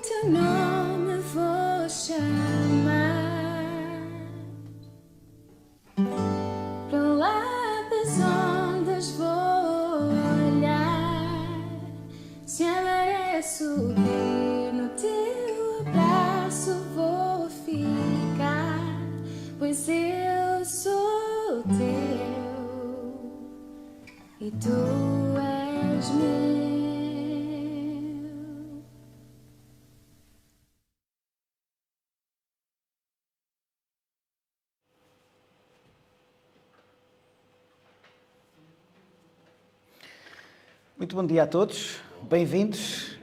teu nome vou chamar. Pelas ondas vou olhar. Se amaré subir no teu abraço vou ficar, pois eu sou teu e tu és meu. Muito bom dia a todos, bem-vindos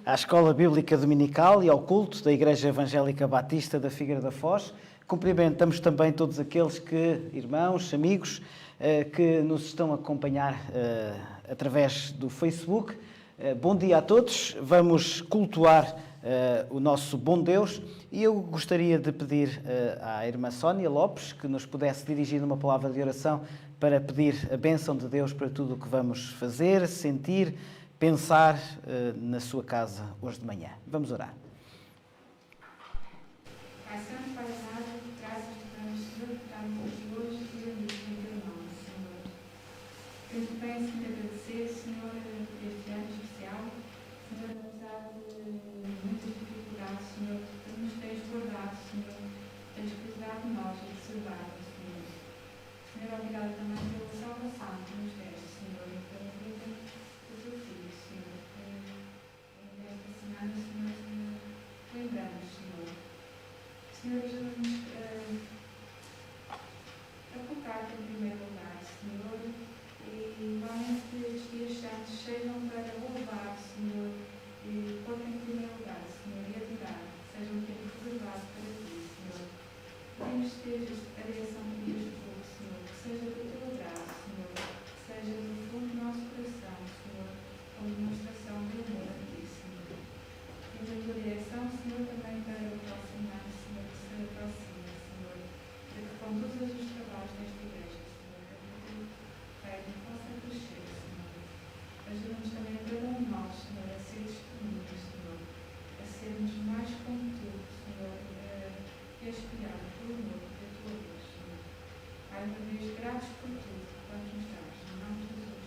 à Escola Bíblica Dominical e ao culto da Igreja Evangélica Batista da Figueira da Foz. Cumprimentamos também todos aqueles irmãos, amigos, que nos estão a acompanhar através do Facebook. Bom dia a todos, vamos cultuar o nosso bom Deus e eu gostaria de pedir à irmã Sónia Lopes que nos pudesse dirigir uma palavra de oração para pedir a bênção de Deus para tudo o que vamos fazer, sentir, pensar na sua casa hoje de manhã. Vamos orar. Pai Santo, Pai amado, graças te damos, Senhor, por estarmos aqui hoje e reunidos em teu nome, Senhor. Temos bem assim de agradecer, Senhor, por este ano especial. Senhor, apesar de muitas dificuldades, Senhor, tu nos tens guardado, Senhor, tens cuidado de nós e preservado, Senhor. Senhor, obrigado também pela salvação que nos deste, Senhor, e pela vida do teu filho, Senhor. Nesta semana, Senhor, lembramos, Senhor. Senhor, ajuda-nos a colocar-te em primeiro lugar, Senhor, e realmente que estes dias santos sejam para louvar, Senhor, e pôr-te em primeiro lugar, Senhor, e adorar, sejam um tempo reservado para ti, Senhor. Pedimos que estejas a direção de este povo, Senhor, que seja do teu agrado, Senhor, que seja do fundo do nosso coração, Senhor, como demonstração de amor a ti, Senhor. Pedimos a tua direção, Senhor, também para o próximo ano, Senhor, que se aproxima, Senhor, para que conduzas os trabalhos desta igreja, Senhor, para que o teu reino possa crescer, Senhor. Ajuda-nos também a cada um de nós, Senhor, a ser testemunhas, Senhor, a sermos mais como tu, Senhor, espelhado pelo amor da tua luz, Senhor. Pai, uma vez, gratos por tudo que nos dás, em nome de Jesus.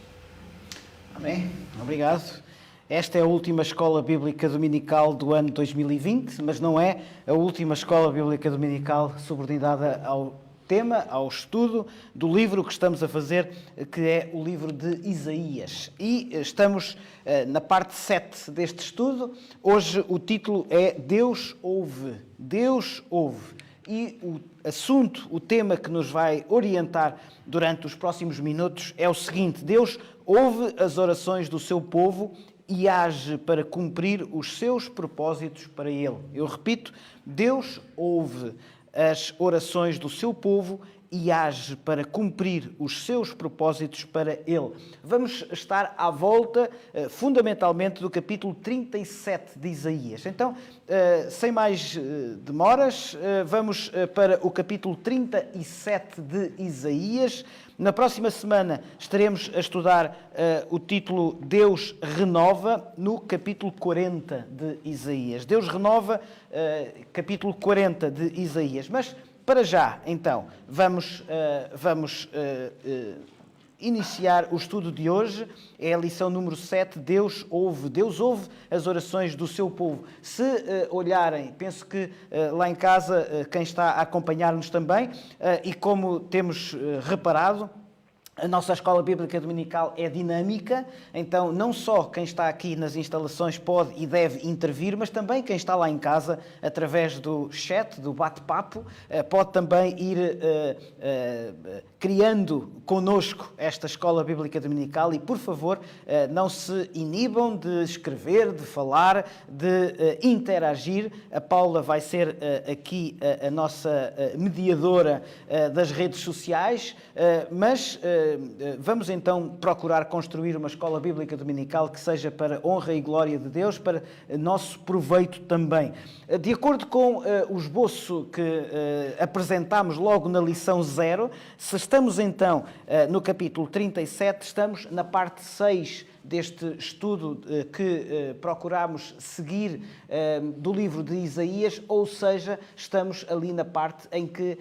Amém. Obrigado. Esta é a última Escola Bíblica Dominical do ano 2020, mas não é a última Escola Bíblica Dominical subordinada ao tema, ao estudo do livro que estamos a fazer, que é o livro de Isaías. E estamos na parte 7 deste estudo. Hoje o título é Deus ouve. Deus ouve. E o assunto, o tema que nos vai orientar durante os próximos minutos é o seguinte: Deus ouve as orações do seu povo e age para cumprir os seus propósitos para ele. Eu repito, Deus ouve as orações do seu povo e age para cumprir os seus propósitos para ele. Vamos estar à volta, fundamentalmente, do capítulo 37 de Isaías. Então, sem mais demoras, vamos para o capítulo 37 de Isaías. Na próxima semana estaremos a estudar o título Deus renova, no capítulo 40 de Isaías. Deus renova, capítulo 40 de Isaías. Mas, para já, então, vamos iniciar o estudo de hoje. É a lição número 7, Deus ouve. Deus ouve as orações do seu povo. Se olharem, penso que lá em casa, quem está a acompanhar-nos também, e como temos reparado, a nossa Escola Bíblica Dominical é dinâmica, então não só quem está aqui nas instalações pode e deve intervir, mas também quem está lá em casa, através do chat, do bate-papo, pode também ir criando connosco esta Escola Bíblica Dominical e, por favor, não se inibam de escrever, de falar, de interagir. A Paula vai ser aqui a nossa mediadora das redes sociais, mas vamos então procurar construir uma escola bíblica dominical que seja para honra e glória de Deus, para nosso proveito também. De acordo com o esboço que apresentámos logo na lição 0, se estamos então no capítulo 37, estamos na parte 6 deste estudo que procuramos seguir do livro de Isaías, ou seja, estamos ali na parte em que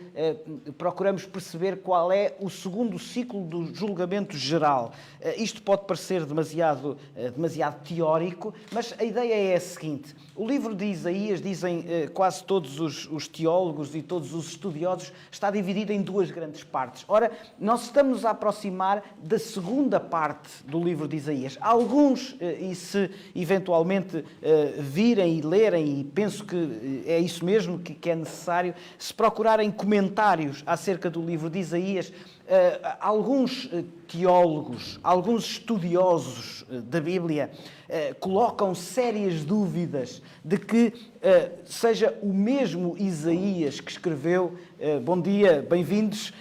procuramos perceber qual é o segundo ciclo do julgamento geral. Isto pode parecer demasiado teórico, mas a ideia é a seguinte: o livro de Isaías, dizem quase todos os teólogos e todos os estudiosos, está dividido em duas grandes partes. Ora, nós estamos a aproximar da segunda parte do livro de Isaías. Alguns, e se eventualmente virem e lerem, e penso que é isso mesmo que é necessário, se procurarem comentários acerca do livro de Isaías, alguns teólogos, alguns estudiosos da Bíblia colocam sérias dúvidas de que seja o mesmo Isaías que escreveu, bom dia, bem-vindos,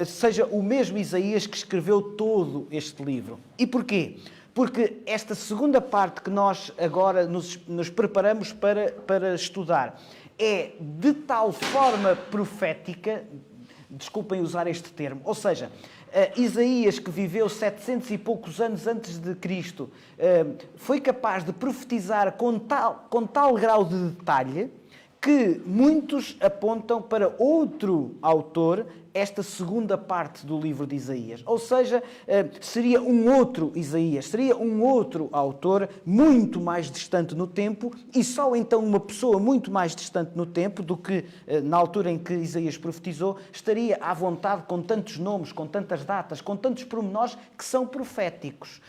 seja o mesmo Isaías que escreveu todo este livro. E porquê? Porque esta segunda parte que nós agora nos preparamos para estudar é de tal forma profética, desculpem usar este termo, ou seja, Isaías, que viveu 700 e poucos anos antes de Cristo, foi capaz de profetizar com tal grau de detalhe que muitos apontam para outro autor esta segunda parte do livro de Isaías. Ou seja, seria um outro Isaías, seria um outro autor muito mais distante no tempo, e só então uma pessoa muito mais distante no tempo do que na altura em que Isaías profetizou, estaria à vontade com tantos nomes, com tantas datas, com tantos pormenores que são proféticos.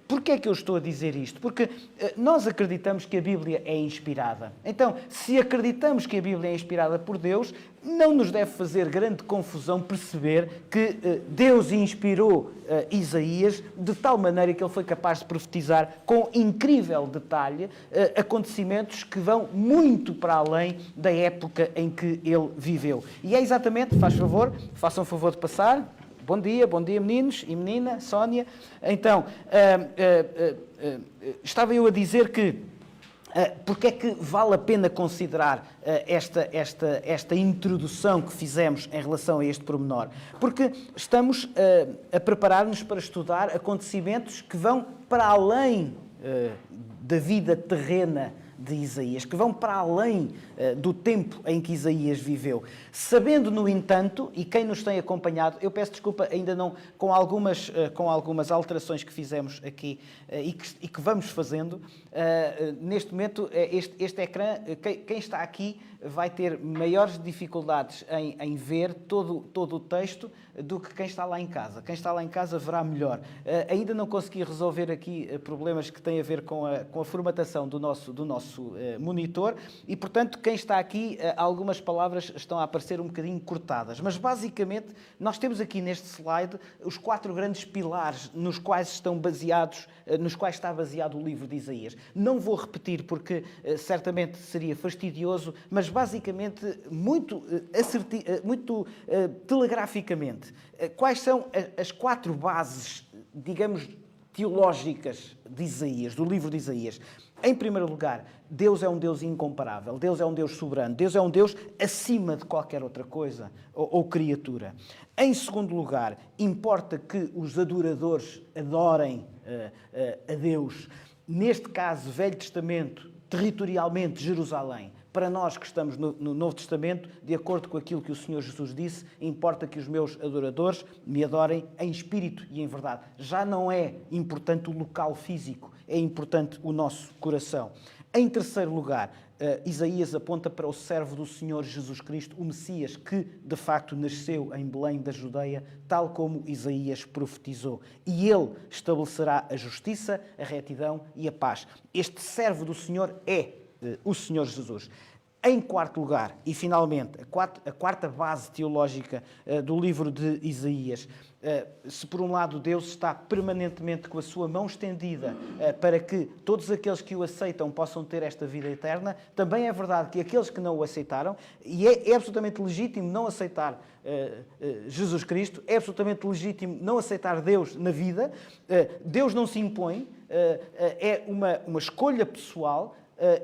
Porquê é que eu estou a dizer isto? Porque nós acreditamos que a Bíblia é inspirada. Então, se acreditamos que a Bíblia é inspirada por Deus, não nos deve fazer grande confusão perceber que Deus inspirou Isaías de tal maneira que ele foi capaz de profetizar com incrível detalhe acontecimentos que vão muito para além da época em que ele viveu. E é exatamente, façam favor de passar. Bom dia meninos e menina, Sónia. Então, estava eu a dizer que porque é que vale a pena considerar esta introdução que fizemos em relação a este pormenor? Porque estamos a preparar-nos para estudar acontecimentos que vão para além da vida terrena de Isaías, que vão para além do tempo em que Isaías viveu. Sabendo, no entanto, e quem nos tem acompanhado, eu peço desculpa, ainda não, com algumas alterações que fizemos aqui e que vamos fazendo, neste momento, este ecrã, quem está aqui vai ter maiores dificuldades em ver todo o texto do que quem está lá em casa. Quem está lá em casa verá melhor. Ainda não consegui resolver aqui problemas que têm a ver com a formatação do nosso monitor e, portanto, quem está aqui, algumas palavras estão a aparecer um bocadinho cortadas. Mas, basicamente, nós temos aqui neste slide os 4 grandes pilares nos quais está baseado o livro de Isaías. Não vou repetir porque certamente seria fastidioso, mas basicamente muito telegraficamente, quais são as 4 bases, digamos, teológicas de Isaías, do livro de Isaías? Em primeiro lugar, Deus é um Deus incomparável, Deus é um Deus soberano, Deus é um Deus acima de qualquer outra coisa ou criatura. Em segundo lugar, importa que os adoradores adorem a Deus. Neste caso, Velho Testamento, territorialmente Jerusalém. Para nós que estamos no Novo Testamento, de acordo com aquilo que o Senhor Jesus disse, importa que os meus adoradores me adorem em espírito e em verdade. Já não é importante o local físico, é importante o nosso coração. Em terceiro lugar, Isaías aponta para o servo do Senhor Jesus Cristo, o Messias, que de facto nasceu em Belém da Judeia, tal como Isaías profetizou. E ele estabelecerá a justiça, a retidão e a paz. Este servo do Senhor é o Senhor Jesus. Em quarto lugar, e finalmente, a quarta base teológica do livro de Isaías, se por um lado Deus está permanentemente com a sua mão estendida para que todos aqueles que o aceitam possam ter esta vida eterna, também é verdade que aqueles que não o aceitaram, e é absolutamente legítimo não aceitar Jesus Cristo, é absolutamente legítimo não aceitar Deus na vida, Deus não se impõe, é uma escolha pessoal.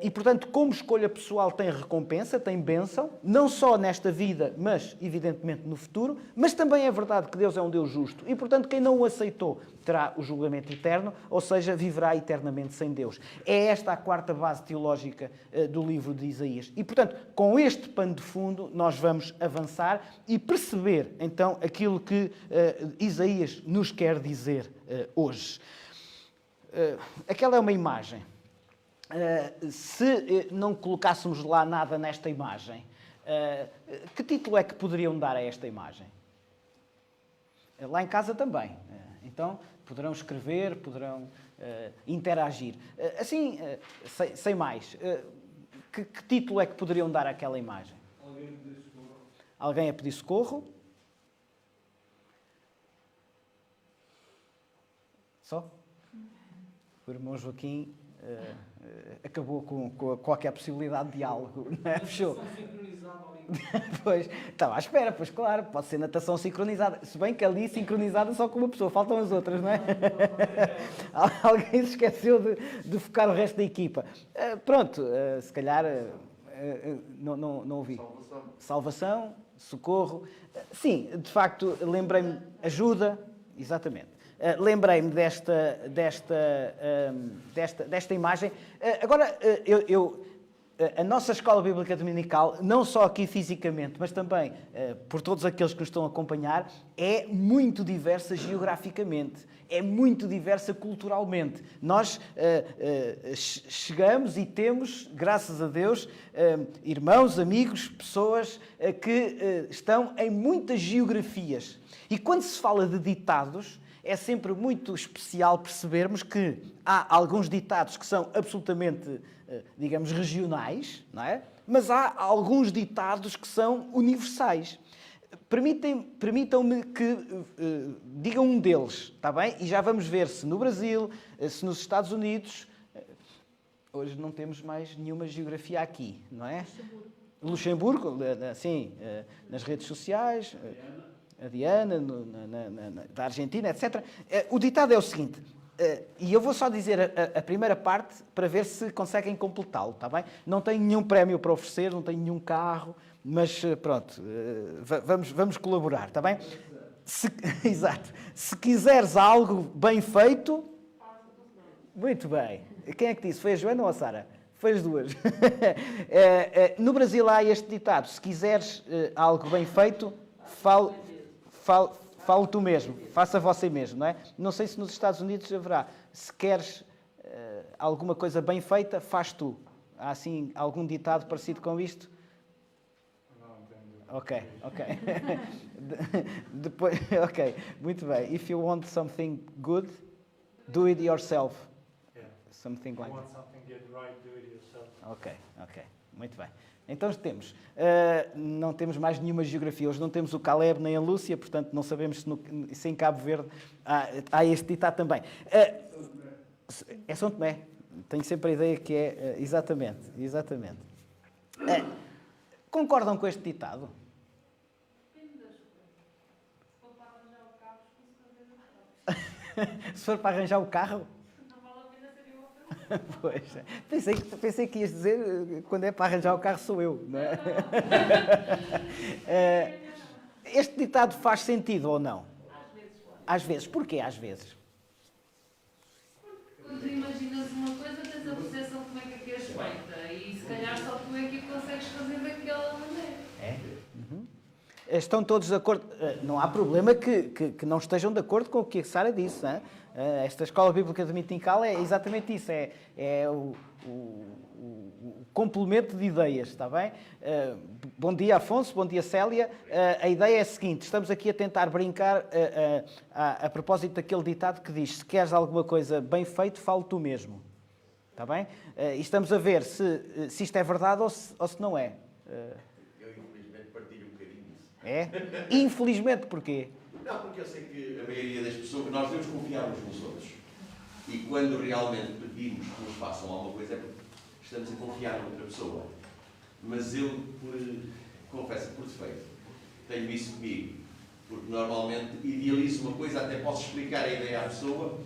E, portanto, como escolha pessoal tem recompensa, tem bênção, não só nesta vida, mas, evidentemente, no futuro. Mas também é verdade que Deus é um Deus justo. E, portanto, quem não o aceitou terá o julgamento eterno, ou seja, viverá eternamente sem Deus. É esta a quarta base teológica do livro de Isaías. E, portanto, com este pano de fundo, nós vamos avançar e perceber, então, aquilo que Isaías nos quer dizer hoje. Aquela é uma imagem. Se não colocássemos lá nada nesta imagem, que título é que poderiam dar a esta imagem? Lá em casa também. Então, poderão escrever, poderão interagir. Assim, sem mais, que título é que poderiam dar àquela imagem? Alguém a pedir socorro. Alguém a pedir socorro? Só? O irmão Joaquim acabou com qualquer possibilidade de diálogo, não é? Fechou. Natação sincronizada ali. Pois, estava à espera, pois claro, pode ser natação sincronizada. Se bem que ali sincronizada só com uma pessoa, faltam as outras, não é? Alguém se esqueceu de focar o resto da equipa. Pronto, se calhar não ouvi. Salvação, socorro. Sim, de facto, lembrei-me, ajuda, exatamente. Lembrei-me desta imagem. Agora, a nossa escola bíblica dominical, não só aqui fisicamente, mas também por todos aqueles que nos estão a acompanhar, é muito diversa geograficamente, é muito diversa culturalmente. Nós chegamos e temos, graças a Deus, irmãos, amigos, pessoas que estão em muitas geografias. E quando se fala de ditados, é sempre muito especial percebermos que há alguns ditados que são absolutamente, digamos, regionais, não é? Mas há alguns ditados que são universais. Permitam-me que digam um deles, está bem? E já vamos ver se no Brasil, se nos Estados Unidos... Hoje não temos mais nenhuma geografia aqui, não é? Luxemburgo, sim, nas redes sociais... a Diana, da Argentina, etc. O ditado é o seguinte, e eu vou só dizer a primeira parte para ver se conseguem completá-lo, está bem? Não tenho nenhum prémio para oferecer, não tenho nenhum carro, mas pronto, vamos colaborar, está bem? Exato. Se quiseres algo bem feito... Muito bem. Quem é que disse? Foi a Joana ou a Sara? Foi as duas. No Brasil há este ditado, se quiseres algo bem feito, fale tu mesmo, faça você mesmo, não é? Não sei se nos Estados Unidos haverá. Se queres alguma coisa bem feita, faz tu. Há assim algum ditado parecido com isto? Não entendo. Ok. Depois, ok, muito bem. If you want something good, do it yourself. Yeah. Something If like you that. want something get right, do it yourself. Ok, muito bem. Então temos, não temos mais nenhuma geografia. Hoje não temos o Caleb nem a Lúcia, portanto não sabemos se em Cabo Verde há este ditado também. É São Tomé. Tenho sempre a ideia que é, exatamente. Concordam com este ditado? Se for para arranjar o carro? Pois, pensei que ias dizer quando é para arranjar o carro sou eu, não é? Este ditado faz sentido ou não? Às vezes. Porquê às vezes? Quando tu imaginas uma coisa, tens a percepção de como é que aquilo é feita e se calhar só tu é que consegues fazer daquela maneira. É? Uhum. Estão todos de acordo? Não há problema que não estejam de acordo com o que a Sara disse, hein? Esta escola bíblica dominical é exatamente isso, é o complemento de ideias, está bem? Bom dia, Afonso, bom dia, Célia. A ideia é a seguinte, estamos aqui a tentar brincar a propósito daquele ditado que diz, se queres alguma coisa bem feito, fale tu mesmo, está bem? E estamos a ver se isto é verdade ou se não é. Eu, infelizmente, partilho um bocadinho disso. É? Infelizmente, porquê? Não, porque eu sei que a maioria das pessoas, nós devemos confiar uns nos outros. E quando realmente pedimos que nos façam alguma coisa, é porque estamos a confiar noutra pessoa. Mas eu, confesso, por defeito, tenho isso comigo. Porque normalmente idealizo uma coisa, até posso explicar a ideia à pessoa,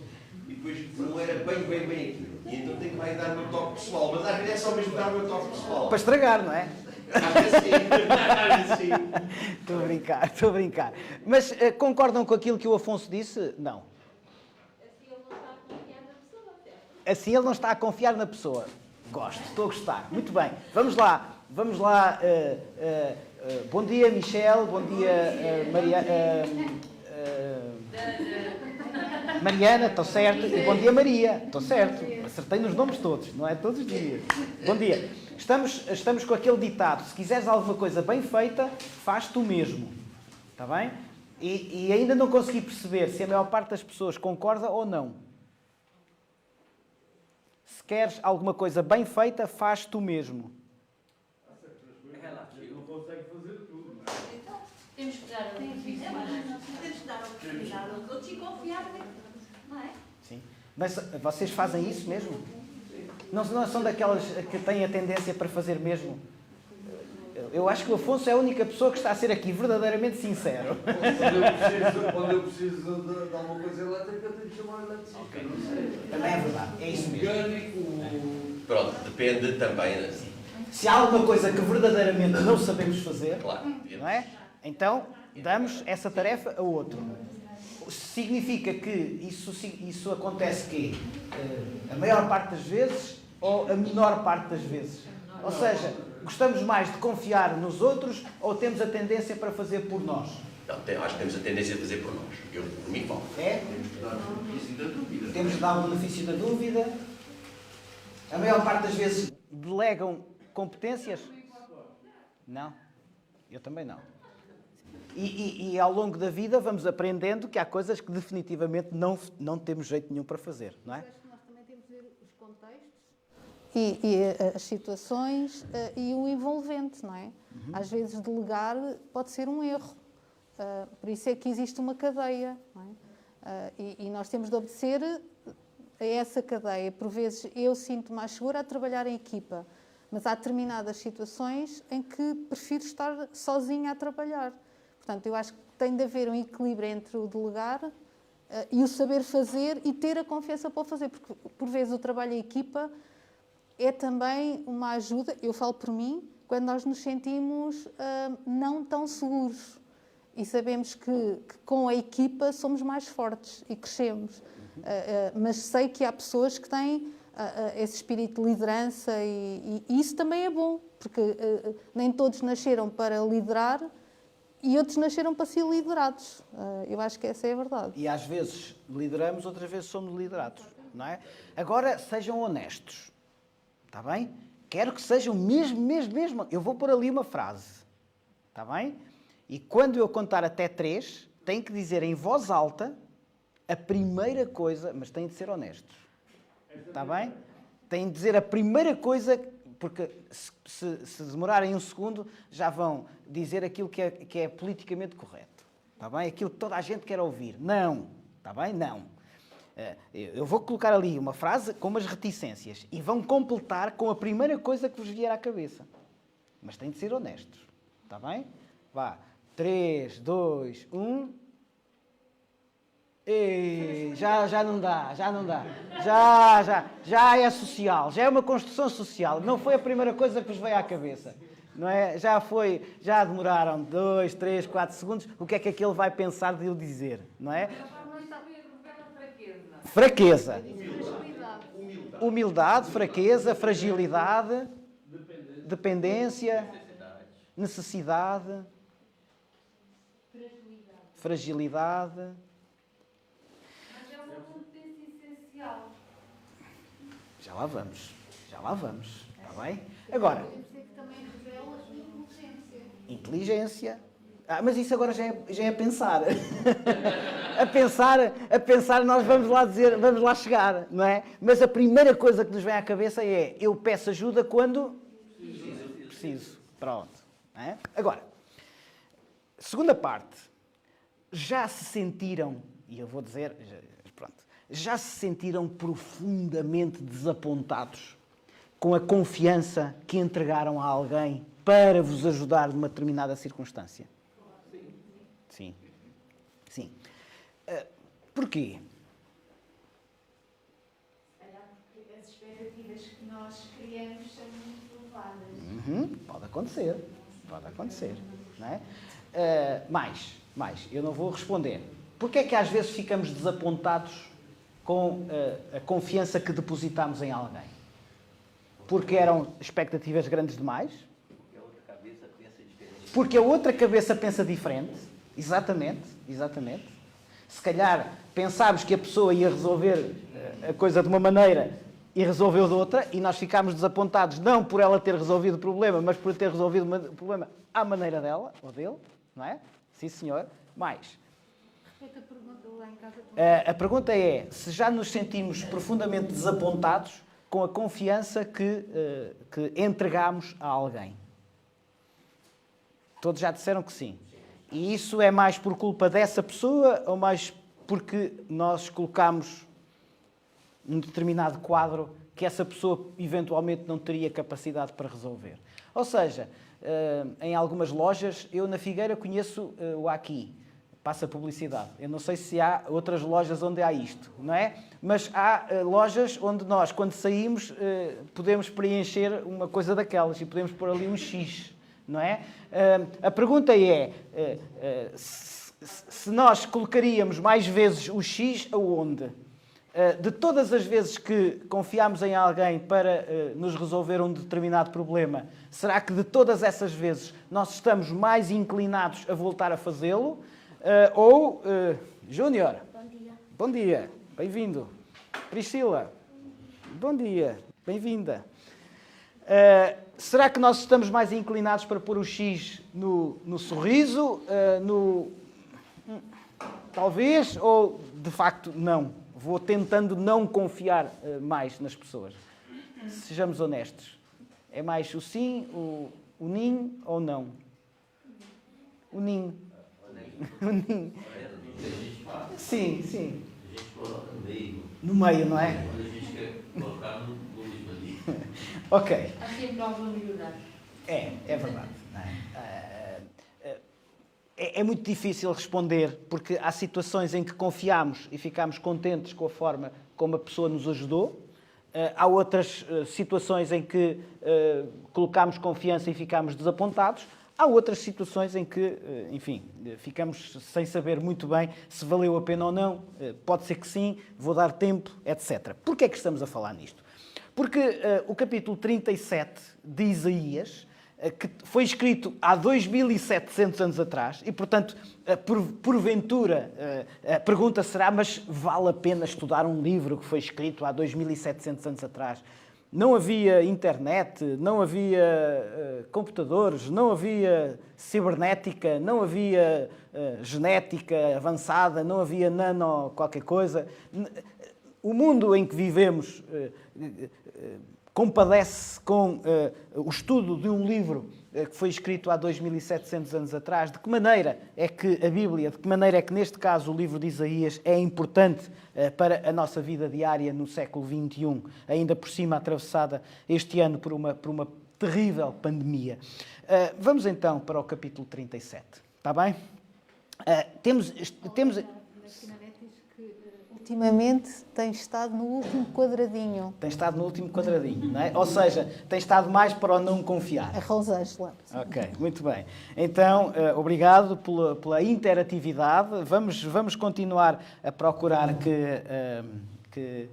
e depois não era bem aquilo. E então tenho que lá ir dar o meu toque pessoal. Mas às vezes é só mesmo dar o meu toque pessoal. Para estragar, não é? Às vezes sim. Às vezes sim. Estou a brincar, estou a brincar. Mas concordam com aquilo que o Afonso disse? Não. Assim ele não está a confiar na pessoa. Gosto, estou a gostar. Muito bem. Vamos lá. Vamos lá. Bom dia, Michel. Bom dia, Mariana. Estou certo. E bom dia, Maria. Estou certo. Acertei nos nomes todos. Não é todos os dias. Bom dia. Estamos com aquele ditado. Se quiseres alguma coisa bem feita, faz tu mesmo. Está bem? E ainda não consegui perceber se a maior parte das pessoas concorda ou não. Se queres alguma coisa bem feita, faz tu mesmo. Não consegue fazer tudo, não é? Então, temos que dar a Temos que dar a oportunidade aos outros e confiar neles, não é? Sim. Mas vocês fazem isso mesmo? Não são daquelas que têm a tendência para fazer mesmo? Eu acho que o Afonso é a única pessoa que está a ser aqui verdadeiramente sincero. Quando eu preciso de alguma coisa elétrica, eu tenho que chamar eletricista. Também é verdade, é isso mesmo. Mecânico. Pronto, depende também. Né? Se há alguma coisa que verdadeiramente não sabemos fazer, Claro. não é? Então, damos essa tarefa a outro. Significa que isso acontece quê? A maior parte das vezes ou a menor parte das vezes? Ou seja, gostamos mais de confiar nos outros ou temos a tendência para fazer por nós? Não, acho que temos a tendência a fazer por nós. Eu, por mim, falo. É? Temos de dar o benefício da dúvida. Temos de dar o benefício da dúvida. A maior parte das vezes delegam competências? Não. Eu também não. E ao longo da vida vamos aprendendo que há coisas que definitivamente não temos jeito nenhum para fazer, não é? Acho que nós também temos de ver os contextos e as situações e o envolvente, não é? Às vezes delegar pode ser um erro. Por isso é que existe uma cadeia, não é? E nós temos de obedecer a essa cadeia. Por vezes eu sinto mais segura a trabalhar em equipa, mas há determinadas situações em que prefiro estar sozinha a trabalhar. Portanto, eu acho que tem de haver um equilíbrio entre o delegar e o saber fazer e ter a confiança para o fazer, porque por vezes o trabalho em equipa é também uma ajuda, eu falo por mim, quando nós nos sentimos não tão seguros e sabemos que com a equipa somos mais fortes e crescemos. Mas sei que há pessoas que têm esse espírito de liderança e isso também é bom, porque nem todos nasceram para liderar e outros nasceram para ser liderados. Eu acho que essa é a verdade. E às vezes lideramos, outras vezes somos liderados, não é? Agora, sejam honestos, está bem? Quero que sejam mesmo. Eu vou pôr ali uma frase, está bem? E quando eu contar até 3, têm que dizer em voz alta a primeira coisa, mas têm de ser honestos, está bem? Têm de dizer a primeira coisa, porque se demorarem um segundo, já vão dizer aquilo que é politicamente correto. Está bem? Aquilo que toda a gente quer ouvir. Não. Está bem? Não. Eu vou colocar ali uma frase com umas reticências e vão completar com a primeira coisa que vos vier à cabeça. Mas têm de ser honestos. Está bem? Vá. 3, 2, 1... Ei, já não dá. Já é social, já é uma construção social. Não foi a primeira coisa que vos veio à cabeça. Não é? Já demoraram 2, 3, 4 segundos. O que é que aquele vai pensar de eu dizer? Não é? Fraqueza. Humildade, fraqueza, fragilidade, dependência, necessidade, fragilidade. Já lá vamos, está bem? Agora, inteligência. Mas isso agora já é pensar. a pensar nós vamos lá chegar, não é? Mas a primeira coisa que nos vem à cabeça é eu peço ajuda quando preciso. Pronto. Não é? Agora, segunda parte. Já se sentiram, e eu vou dizer, já se sentiram profundamente desapontados com a confiança que entregaram a alguém para vos ajudar numa determinada circunstância? Sim. Porquê? Se calhar porque as nós criamos são muito elevadas. Pode acontecer, não é? Mais, eu não vou responder. Porquê é que às vezes ficamos desapontados com a confiança que depositamos em alguém? Porque eram expectativas grandes demais? Porque a outra cabeça pensa diferente. Exatamente. Se calhar pensámos que a pessoa ia resolver a coisa de uma maneira e resolveu de outra, e nós ficámos desapontados não por ela ter resolvido o problema, mas por ter resolvido o problema à maneira dela, ou dele, não é? Sim, senhor. Mais. A pergunta é se já nos sentimos profundamente desapontados com a confiança que entregamos a alguém. Todos já disseram que sim. E isso é mais por culpa dessa pessoa ou mais porque nós colocamos um determinado quadro que essa pessoa eventualmente não teria capacidade para resolver? Ou seja, em algumas lojas, eu na Figueira conheço o Aqui, passa publicidade. Eu não sei se há outras lojas onde há isto, não é? Mas há lojas onde nós, quando saímos, podemos preencher uma coisa daquelas e podemos pôr ali um X, não é? A pergunta é, se nós colocaríamos mais vezes o X, aonde? De todas as vezes que confiámos em alguém para nos resolver um determinado problema, será que de todas essas vezes nós estamos mais inclinados a voltar a fazê-lo? Júnior, bom dia, bem-vindo. Priscila, bom dia, bem-vinda. Será que nós estamos mais inclinados para pôr o X no sorriso? Talvez, ou de facto não? Vou tentando não confiar mais nas pessoas. Sejamos honestos. É mais o sim, o nin ou não? O nin. O nin. Sim. A gente coloca no meio. No meio, não é? Quando a gente quer colocar no último ali. Ok. Há sempre algo a melhorar. É verdade. Não é? É muito difícil responder, porque há situações em que confiamos e ficamos contentes com a forma como a pessoa nos ajudou. Há outras situações em que colocamos confiança e ficamos desapontados. Há outras situações em que, enfim, ficamos sem saber muito bem se valeu a pena ou não. Pode ser que sim, vou dar tempo, etc. Porquê é que estamos a falar nisto? Porque o capítulo 37 de Isaías, que foi escrito há 2700 anos atrás, e, portanto, porventura, a pergunta será, mas vale a pena estudar um livro que foi escrito há 2700 anos atrás? Não havia internet, não havia computadores, não havia cibernética, não havia genética avançada, não havia nano qualquer coisa. O mundo em que vivemos compadece com o estudo de um livro que foi escrito há 2700 anos atrás. De que maneira é que a Bíblia, de que maneira é que neste caso o livro de Isaías é importante para a nossa vida diária no século XXI, ainda por cima atravessada este ano por uma terrível pandemia. Vamos então para o capítulo 37, está bem? Temos ultimamente tem estado no último quadradinho. Tem estado no último quadradinho, não é? Ou seja, tem estado mais para o não confiar. A Rosângela. Ok, muito bem. Então, obrigado pela interatividade. Vamos continuar a procurar que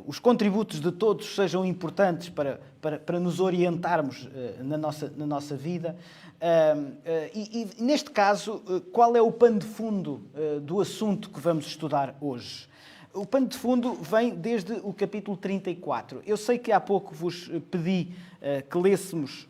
os contributos de todos sejam importantes para nos orientarmos na nossa vida. E neste caso, qual é o pano de fundo do assunto que vamos estudar hoje? O pano de fundo vem desde o capítulo 34. Eu sei que há pouco vos pedi que lêssemos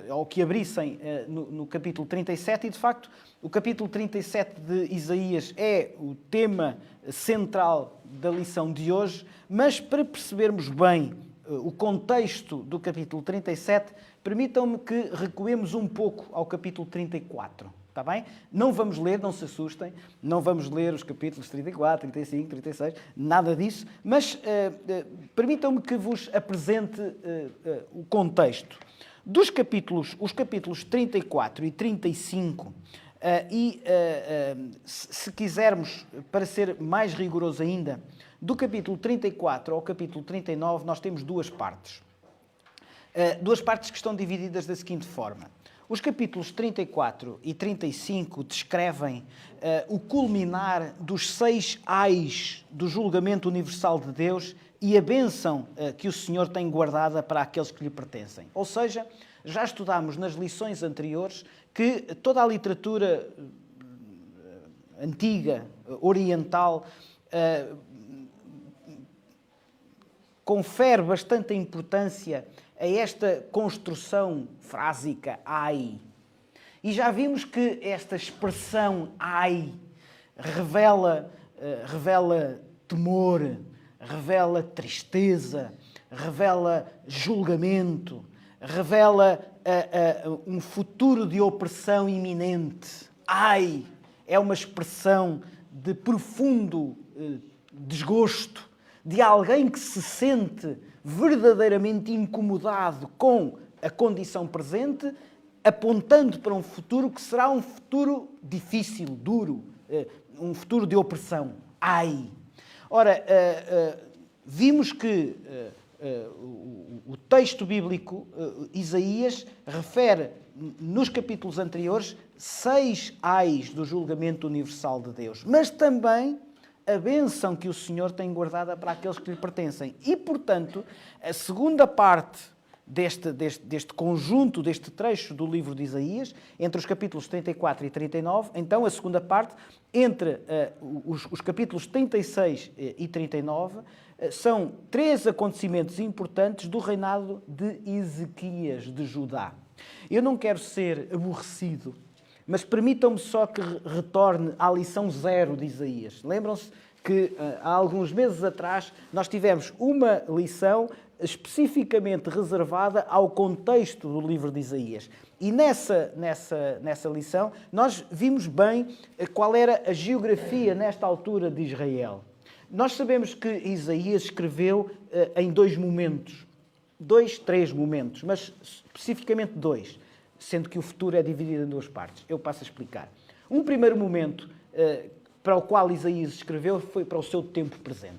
ou que abrissem no capítulo 37 e, de facto, o capítulo 37 de Isaías é o tema central da lição de hoje, mas para percebermos bem o contexto do capítulo 37, permitam-me que recuemos um pouco ao capítulo 34. Está bem? Não vamos ler, não se assustem, não vamos ler os capítulos 34, 35, 36, nada disso, mas permitam-me que vos apresente o contexto. Os capítulos 34 e 35, se quisermos, para ser mais rigoroso ainda, do capítulo 34 ao capítulo 39, nós temos duas partes. Duas partes que estão divididas da seguinte forma. Os capítulos 34 e 35 descrevem o culminar dos 6 ais do julgamento universal de Deus e a bênção que o Senhor tem guardada para aqueles que lhe pertencem. Ou seja, já estudámos nas lições anteriores que toda a literatura antiga, oriental, confere bastante importância a esta construção frásica, ai. E já vimos que esta expressão ai revela temor, revela tristeza, revela julgamento, revela um futuro de opressão iminente. Ai é uma expressão de profundo desgosto, de alguém que se sente verdadeiramente incomodado com a condição presente, apontando para um futuro que será um futuro difícil, duro, um futuro de opressão. Ai! Ora, vimos que o texto bíblico, Isaías, refere nos capítulos anteriores 6 ais do julgamento universal de Deus, mas também a bênção que o Senhor tem guardada para aqueles que lhe pertencem. E, portanto, a segunda parte deste conjunto, deste trecho do livro de Isaías, entre os capítulos 34 e 39, então a segunda parte, entre os capítulos 36 e 39, são 3 acontecimentos importantes do reinado de Ezequias de Judá. Eu não quero ser aborrecido, mas permitam-me só que retorne à lição 0 de Isaías. Lembram-se que há alguns meses atrás nós tivemos uma lição especificamente reservada ao contexto do livro de Isaías. E nessa lição nós vimos bem qual era a geografia nesta altura de Israel. Nós sabemos que Isaías escreveu em 2 momentos. 3 momentos, mas especificamente 2. Sendo que o futuro é dividido em 2 partes. Eu passo a explicar. Um primeiro momento para o qual Isaías escreveu foi para o seu tempo presente.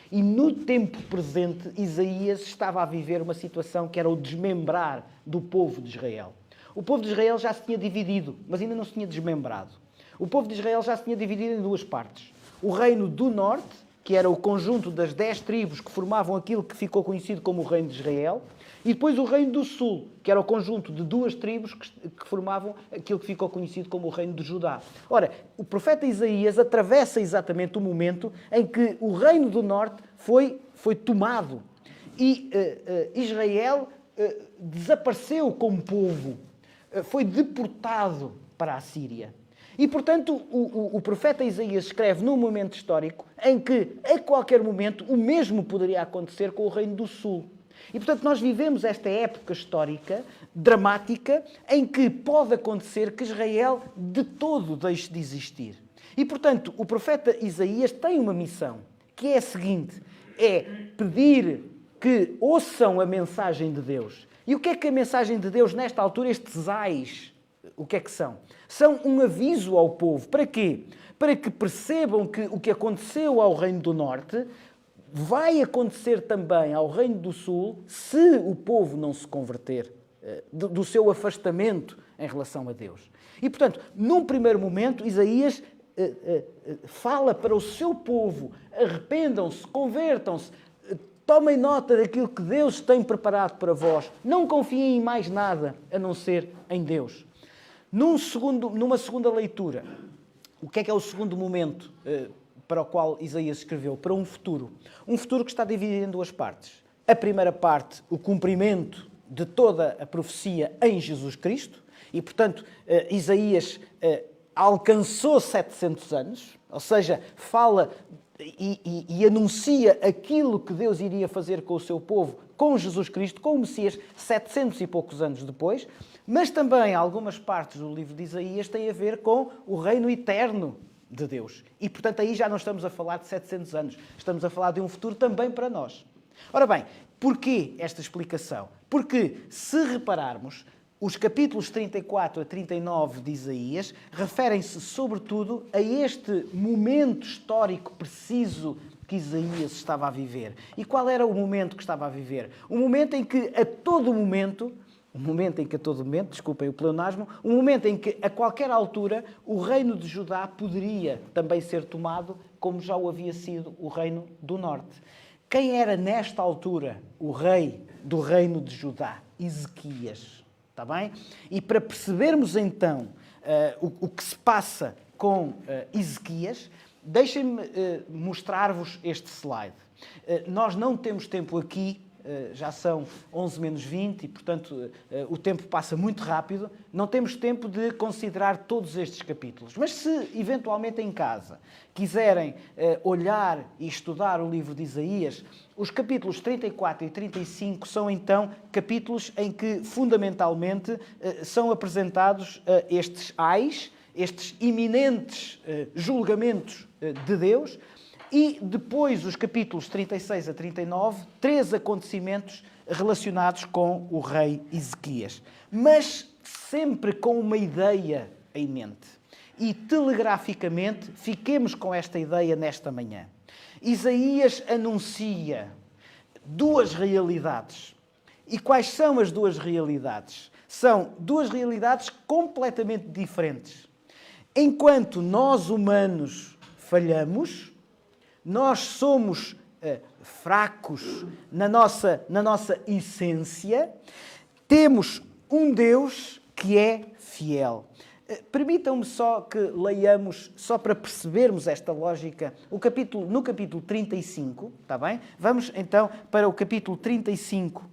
E no tempo presente, Isaías estava a viver uma situação que era o desmembrar do povo de Israel. O povo de Israel já se tinha dividido, mas ainda não se tinha desmembrado. O povo de Israel já se tinha dividido em 2 partes. O reino do norte, que era o conjunto das 10 tribos que formavam aquilo que ficou conhecido como o reino de Israel, e depois o reino do sul, que era o conjunto de 2 tribos que formavam aquilo que ficou conhecido como o reino de Judá. Ora, o profeta Isaías atravessa exatamente o momento em que o reino do norte foi tomado e Israel desapareceu como povo, foi deportado para a Síria. E, portanto, o profeta Isaías escreve num momento histórico em que, a qualquer momento, o mesmo poderia acontecer com o reino do sul. E, portanto, nós vivemos esta época histórica, dramática, em que pode acontecer que Israel de todo deixe de existir. E, portanto, o profeta Isaías tem uma missão, que é a seguinte, é pedir que ouçam a mensagem de Deus. E o que é que a mensagem de Deus, nesta altura, estes ais, o que é que são? São um aviso ao povo. Para quê? Para que percebam que o que aconteceu ao Reino do Norte vai acontecer também ao Reino do Sul se o povo não se converter do seu afastamento em relação a Deus. E, portanto, num primeiro momento, Isaías fala para o seu povo: arrependam-se, convertam-se, tomem nota daquilo que Deus tem preparado para vós. Não confiem em mais nada a não ser em Deus. Numa segunda leitura, o que é o segundo momento para o qual Isaías escreveu? Para um futuro. Um futuro que está dividido em 2 partes. A primeira parte, o cumprimento de toda a profecia em Jesus Cristo. E, portanto, Isaías alcançou 700 anos, ou seja, fala e anuncia aquilo que Deus iria fazer com o seu povo, com Jesus Cristo, com o Messias, 700 e poucos anos depois. Mas também algumas partes do livro de Isaías têm a ver com o reino eterno de Deus. E, portanto, aí já não estamos a falar de 700 anos. Estamos a falar de um futuro também para nós. Ora bem, porquê esta explicação? Porque, se repararmos, os capítulos 34 a 39 de Isaías referem-se, sobretudo, a este momento histórico preciso que Isaías estava a viver. E qual era o momento que estava a viver? Um momento em que a todo momento, desculpem o pleonasmo, um momento em que a qualquer altura o reino de Judá poderia também ser tomado, como já o havia sido o reino do norte. Quem era nesta altura o rei do reino de Judá? Ezequias. Está bem? E para percebermos então o que se passa com Ezequias, deixem-me mostrar-vos este slide. Nós não temos tempo aqui, já são 11 menos 20 e, portanto, o tempo passa muito rápido. Não temos tempo de considerar todos estes capítulos. Mas se, eventualmente, em casa, quiserem olhar e estudar o livro de Isaías, os capítulos 34 e 35 são, então, capítulos em que, fundamentalmente, são apresentados estes ais, estes iminentes julgamentos de Deus, e depois os capítulos 36 a 39, 3 acontecimentos relacionados com o rei Ezequias. Mas sempre com uma ideia em mente. E telegraficamente, fiquemos com esta ideia nesta manhã. Isaías anuncia duas realidades. E quais são as duas realidades? São duas realidades completamente diferentes. Enquanto nós humanos falhamos, nós somos fracos na nossa essência, temos um Deus que é fiel. Permitam-me só que leiamos, só para percebermos esta lógica, no capítulo 35, está bem? Vamos então para o capítulo 35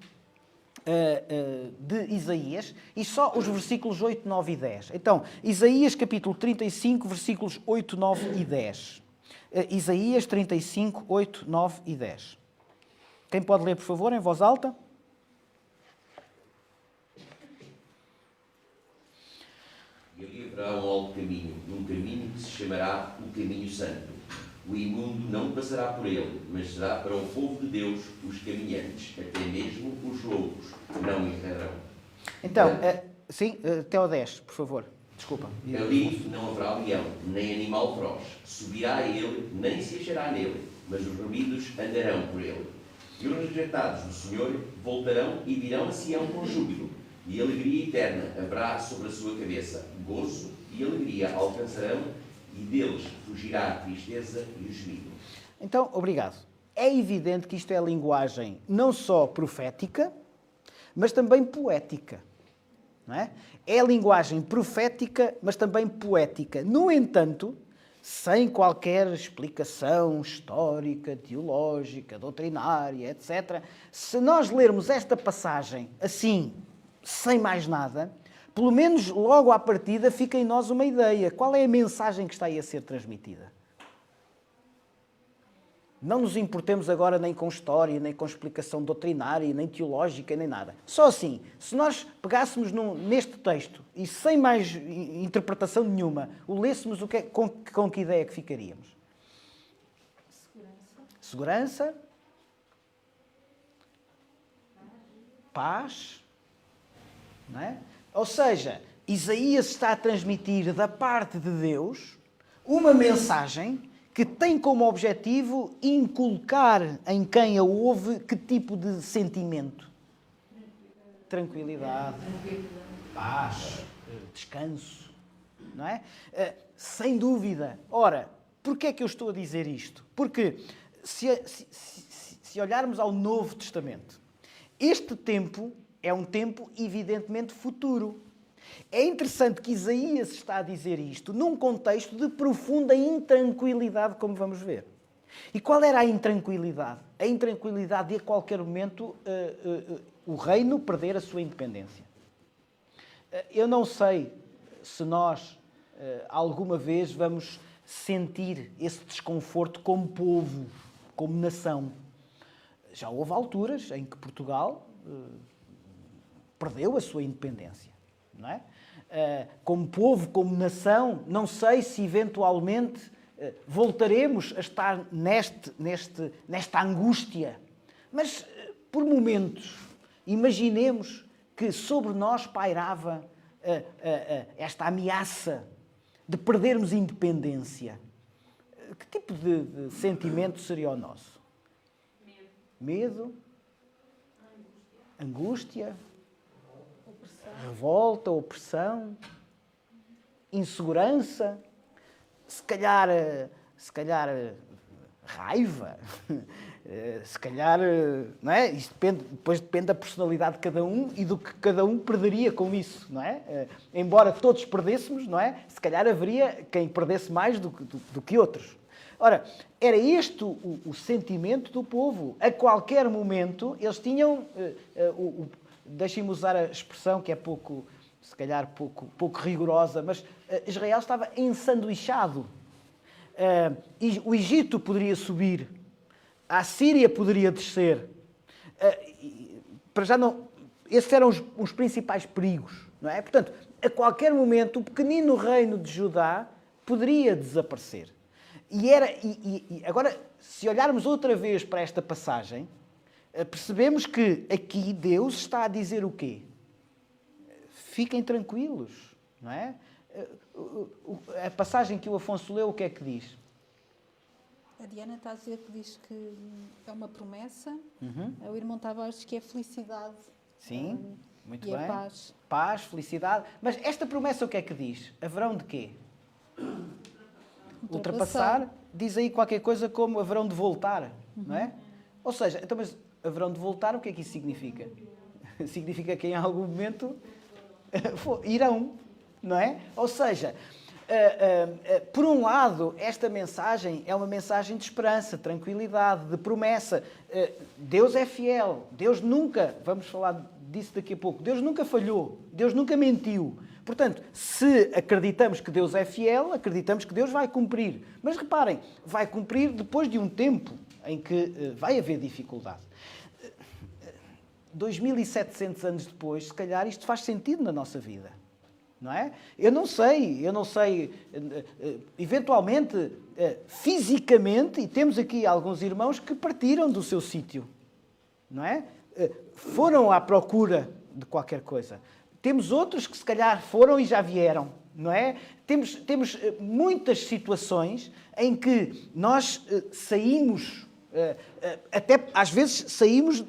de Isaías, e só os versículos 8, 9 e 10. Então, Isaías capítulo 35, versículos 8, 9 e 10. Isaías 35, 8, 9 e 10. Quem pode ler, por favor, em voz alta? E ali haverá um alto caminho, um caminho que se chamará o caminho santo. O imundo não passará por ele, mas será para o povo de Deus os caminhantes, até mesmo os loucos não errarão. Então, sim, até ao 10, por favor. Desculpa. Ali não haverá leão, nem animal feroz. Subirá a ele, nem se achará nele, mas os remidos andarão por ele. E os rejeitados do Senhor voltarão e virão a Sião com júbilo. E alegria eterna haverá sobre a sua cabeça. Gozo e alegria alcançarão, e deles fugirá a tristeza e o gemido. Então, obrigado. É evidente que isto é a linguagem não só profética, mas também poética. Não é? É a linguagem profética, mas também poética. No entanto, sem qualquer explicação histórica, teológica, doutrinária, etc., se nós lermos esta passagem assim, sem mais nada, pelo menos logo à partida fica em nós uma ideia. Qual é a mensagem que está aí a ser transmitida? Não nos importemos agora nem com história, nem com explicação doutrinária, nem teológica, nem nada. Só assim, se nós pegássemos neste texto e sem mais interpretação nenhuma, o lêssemos, com que ideia que ficaríamos? Segurança. Paz. Não é? Ou seja, Isaías está a transmitir da parte de Deus uma mensagem que tem como objetivo inculcar em quem a ouve que tipo de sentimento? Tranquilidade, paz, descanso, não é? Sem dúvida. Ora, porquê é que eu estou a dizer isto? Porque se olharmos ao Novo Testamento, este tempo é um tempo evidentemente futuro. É interessante que Isaías está a dizer isto num contexto de profunda intranquilidade, como vamos ver. E qual era a intranquilidade? A intranquilidade de a qualquer momento o reino perder a sua independência. Eu não sei se nós alguma vez vamos sentir esse desconforto como povo, como nação. Já houve alturas em que Portugal perdeu a sua independência. Não é? Como povo, como nação, não sei se eventualmente voltaremos a estar nesta angústia. Mas, por momentos, imaginemos que sobre nós pairava esta ameaça de perdermos independência. que tipo de sentimento seria o nosso? Medo? Angústia? Revolta, opressão? Insegurança? Se calhar raiva? Se calhar, não é? Isso depois depende da personalidade de cada um e do que cada um perderia com isso, não é? Embora todos perdêssemos, não é? Se calhar haveria quem perdesse mais do que outros. Ora, era este o sentimento do povo. A qualquer momento eles tinham, deixem-me usar a expressão que é pouco, se calhar pouco rigorosa, mas Israel estava ensanduichado. O Egito poderia subir, a Síria poderia descer. Para já não, esses eram os principais perigos, não é? Portanto, a qualquer momento o pequenino reino de Judá poderia desaparecer. E agora, se olharmos outra vez para esta passagem, percebemos que aqui Deus está a dizer o quê? Fiquem tranquilos, não é? A passagem que o Afonso leu, o que é que diz? A Diana está a dizer que diz que é uma promessa. O irmão Tavares diz que é felicidade. Sim, muito e bem. É paz. Paz, felicidade. Mas esta promessa o que é que diz? Haverão de quê? Ultrapassar. Diz aí qualquer coisa como haverão de voltar, não é? Ou seja, então, mas haverão de voltar, o que é que isso significa? Significa que em algum momento irão, não é? Ou seja, por um lado, esta mensagem é uma mensagem de esperança, tranquilidade, de promessa. Deus é fiel. Deus nunca, vamos falar disso daqui a pouco, Deus nunca falhou. Deus nunca mentiu. Portanto, se acreditamos que Deus é fiel, acreditamos que Deus vai cumprir. Mas reparem, vai cumprir depois de um tempo em que vai haver dificuldade. 2700 anos depois, se calhar isto faz sentido na nossa vida. Não é? Eu não sei, eventualmente, fisicamente, e temos aqui alguns irmãos que partiram do seu sítio, não é? Foram à procura de qualquer coisa. Temos outros que se calhar foram e já vieram, não é? Temos muitas situações em que nós saímos, até às vezes saímos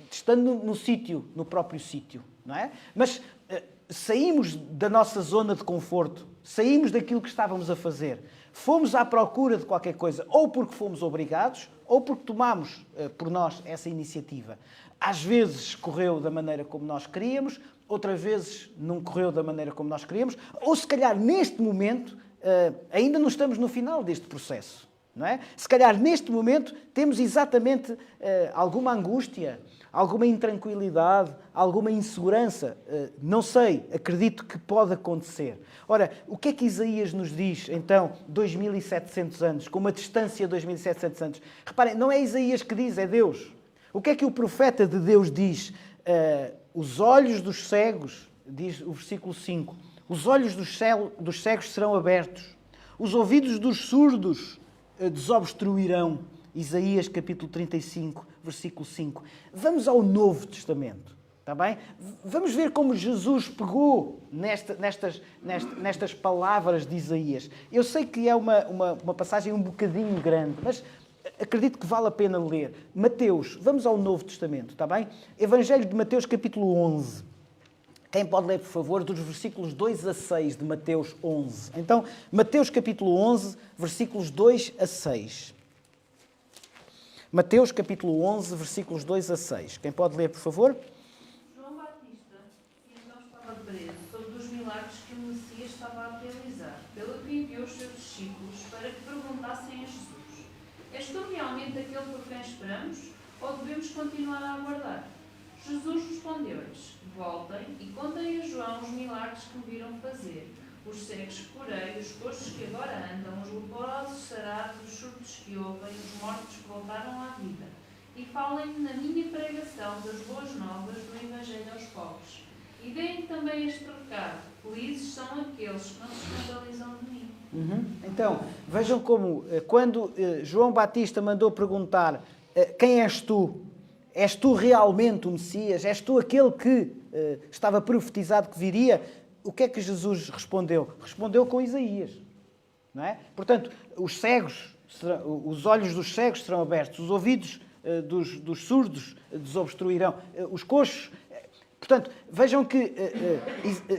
estando no sítio, no próprio sítio, não é? Mas saímos da nossa zona de conforto, saímos daquilo que estávamos a fazer, fomos à procura de qualquer coisa, ou porque fomos obrigados, ou porque tomámos por nós essa iniciativa. Às vezes correu da maneira como nós queríamos, outras vezes não correu da maneira como nós queríamos, ou se calhar neste momento ainda não estamos no final deste processo, não é? Se calhar neste momento temos exatamente alguma angústia, alguma intranquilidade, alguma insegurança, não sei, acredito que pode acontecer. Ora, o que é que Isaías nos diz, então, 2700 anos, com uma distância de 2700 anos? Reparem, não é Isaías que diz, é Deus. O que é que o profeta de Deus diz? Os olhos dos cegos, diz o versículo 5, os olhos dos cegos serão abertos, os ouvidos dos surdos desobstruirão. Isaías capítulo 35, versículo 5. Vamos ao Novo Testamento, está bem? Vamos ver como Jesus pegou nestas palavras de Isaías. Eu sei que é uma passagem um bocadinho grande, mas acredito que vale a pena ler. Mateus, vamos ao Novo Testamento, está bem? Evangelho de Mateus capítulo 11. Quem pode ler, por favor, dos versículos 2 a 6 de Mateus 11. Então, Mateus capítulo 11, versículos 2 a 6. Mateus capítulo 11, versículos 2 a 6. Quem pode ler, por favor? João Batista, que então estava preso sobre os milagres que o Messias estava a realizar, pelo que enviou os seus discípulos para que perguntassem a Jesus: És tu realmente aquele por quem esperamos, ou devemos continuar a aguardar? Jesus respondeu-lhes: Voltem e contem a João os milagres que me viram fazer. Os cegos que curei, os coxos que agora andam, os leprosos sarados, os surdos que ouvem, os mortos que voltaram à vida. E falem na minha pregação das boas novas do Evangelho aos pobres. E deem também este recado: felizes são aqueles que não se escandalizam de mim. Então, vejam como, quando João Batista mandou perguntar quem és tu? És tu realmente o Messias? És tu aquele que estava profetizado que viria? O que é que Jesus respondeu? Respondeu com Isaías. não é? Portanto, os olhos dos cegos serão abertos, os ouvidos dos surdos desobstruirão, os coxos. Portanto, vejam que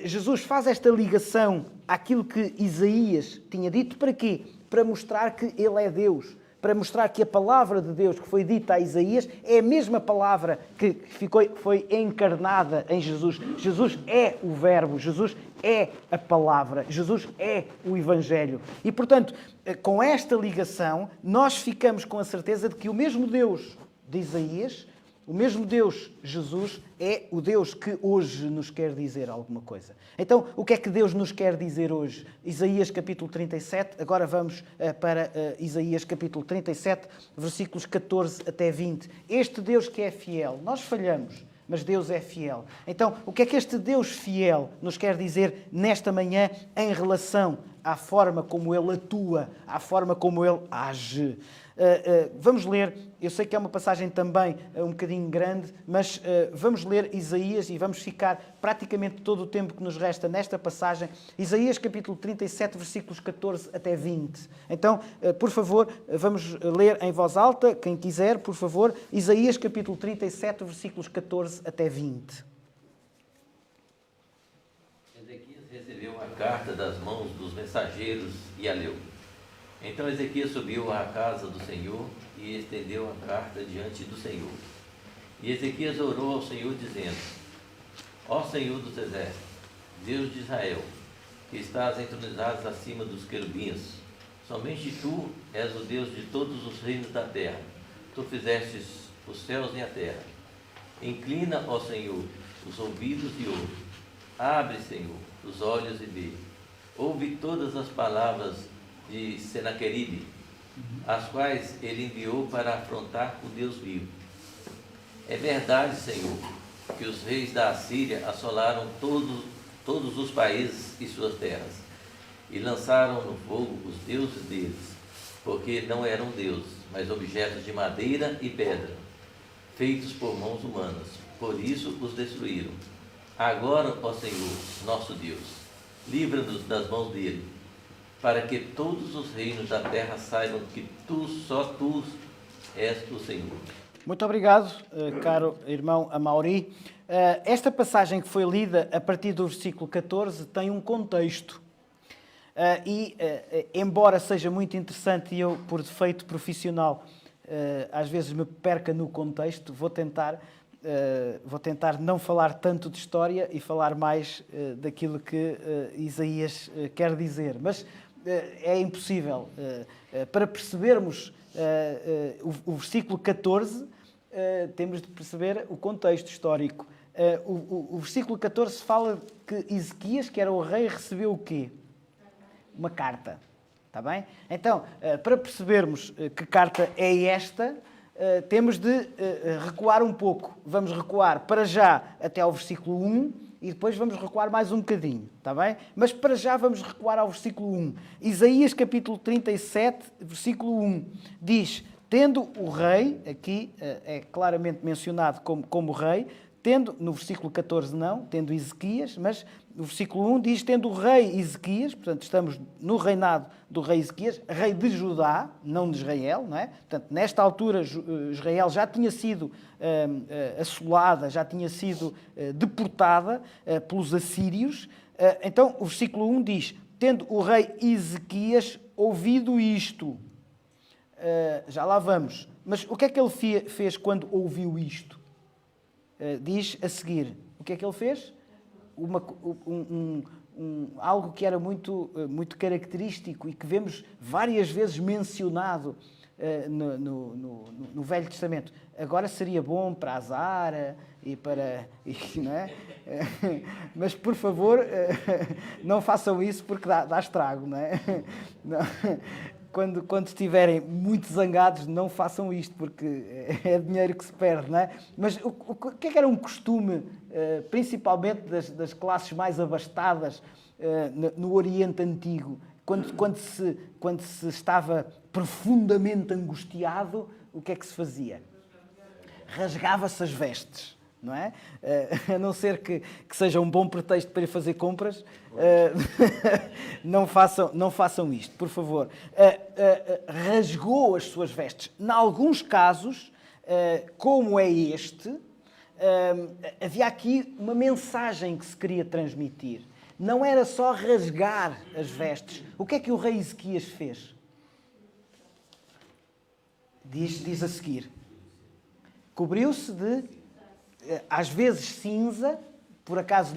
Jesus faz esta ligação àquilo que Isaías tinha dito. Para quê? Para mostrar que Ele é Deus. Para mostrar que a palavra de Deus que foi dita a Isaías é a mesma palavra que foi encarnada em Jesus. Jesus é o Verbo, Jesus é a palavra, Jesus é o Evangelho. E, portanto, com esta ligação, nós ficamos com a certeza de que o mesmo Deus de Isaías, o mesmo Deus, Jesus, é o Deus que hoje nos quer dizer alguma coisa. Então, o que é que Deus nos quer dizer hoje? Isaías capítulo 37, agora vamos para Isaías capítulo 37, versículos 14 até 20. Este Deus que é fiel, nós falhamos, mas Deus é fiel. Então, o que é que este Deus fiel nos quer dizer nesta manhã em relação à forma como Ele atua, à forma como Ele age? Vamos ler, eu sei que é uma passagem também um bocadinho grande, mas vamos ler Isaías e vamos ficar praticamente todo o tempo que nos resta nesta passagem. Isaías capítulo 37, versículos 14 até 20. Então, por favor, vamos ler em voz alta, quem quiser, por favor, Isaías capítulo 37, versículos 14 até 20. Ezequias recebeu a carta das mãos dos mensageiros e a leu. Então Ezequias subiu à casa do Senhor e estendeu a carta diante do Senhor. E Ezequias orou ao Senhor, dizendo: Ó Senhor dos exércitos, Deus de Israel, que estás entronizado acima dos querubins, somente tu és o Deus de todos os reinos da terra. Tu fizestes os céus e a terra. Inclina, ó Senhor, os ouvidos e ouve. Abre, Senhor, os olhos e vê. Ouve todas as palavras de Senaqueribe, as quais ele enviou para afrontar o Deus vivo. É verdade, Senhor, que os reis da Assíria assolaram todos os países e suas terras, e lançaram no fogo os deuses deles, porque não eram deuses, mas objetos de madeira e pedra, feitos por mãos humanas. Por isso os destruíram. Agora, ó Senhor, nosso Deus, livra-nos das mãos dele, para que todos os reinos da terra saibam que só tu és o Senhor. Muito obrigado, caro irmão Amauri. Esta passagem que foi lida a partir do versículo 14 tem um contexto. Embora seja muito interessante e eu, por defeito profissional, às vezes me perca no contexto, vou tentar não falar tanto de história e falar mais daquilo que Isaías quer dizer. Mas é impossível. Para percebermos o versículo 14, temos de perceber o contexto histórico. O versículo 14 fala que Ezequias, que era o rei, recebeu o quê? Uma carta. Está bem? Então, para percebermos que carta é esta, temos de recuar um pouco. Vamos recuar para já até ao versículo 1 e depois vamos recuar mais um bocadinho, está bem? Mas para já vamos recuar ao versículo 1. Isaías capítulo 37, versículo 1, diz: tendo o rei, aqui é claramente mencionado como rei, tendo, no versículo 14 não, tendo Ezequias, mas no versículo 1 diz: tendo o rei Ezequias, portanto estamos no reinado do rei Ezequias, rei de Judá, não de Israel, não é? Portanto, nesta altura Israel já tinha sido assolada, já tinha sido deportada pelos assírios. Então o versículo 1 diz: tendo o rei Ezequias ouvido isto. Já lá vamos. Mas o que é que ele fez quando ouviu isto? Diz a seguir, o que é que ele fez? Algo que era muito característico e que vemos várias vezes mencionado no Velho Testamento. Agora seria bom para a Zara e para... não é? Mas, por favor, não façam isso porque dá estrago, não é? Não. Quando estiverem muito zangados, não façam isto, porque é dinheiro que se perde, não é? Mas o que é que era um costume, principalmente das classes mais abastadas no Oriente Antigo? Quando se estava profundamente angustiado, o que é que se fazia? Rasgava-se as vestes, não é? A não ser que seja um bom pretexto para ir fazer compras, não façam isto, por favor. Rasgou as suas vestes. Em alguns casos, como é este, havia aqui uma mensagem que se queria transmitir. Não era só rasgar as vestes. O que é que o rei Ezequias fez? Diz a seguir. Cobriu-se de, às vezes, cinza. Por acaso,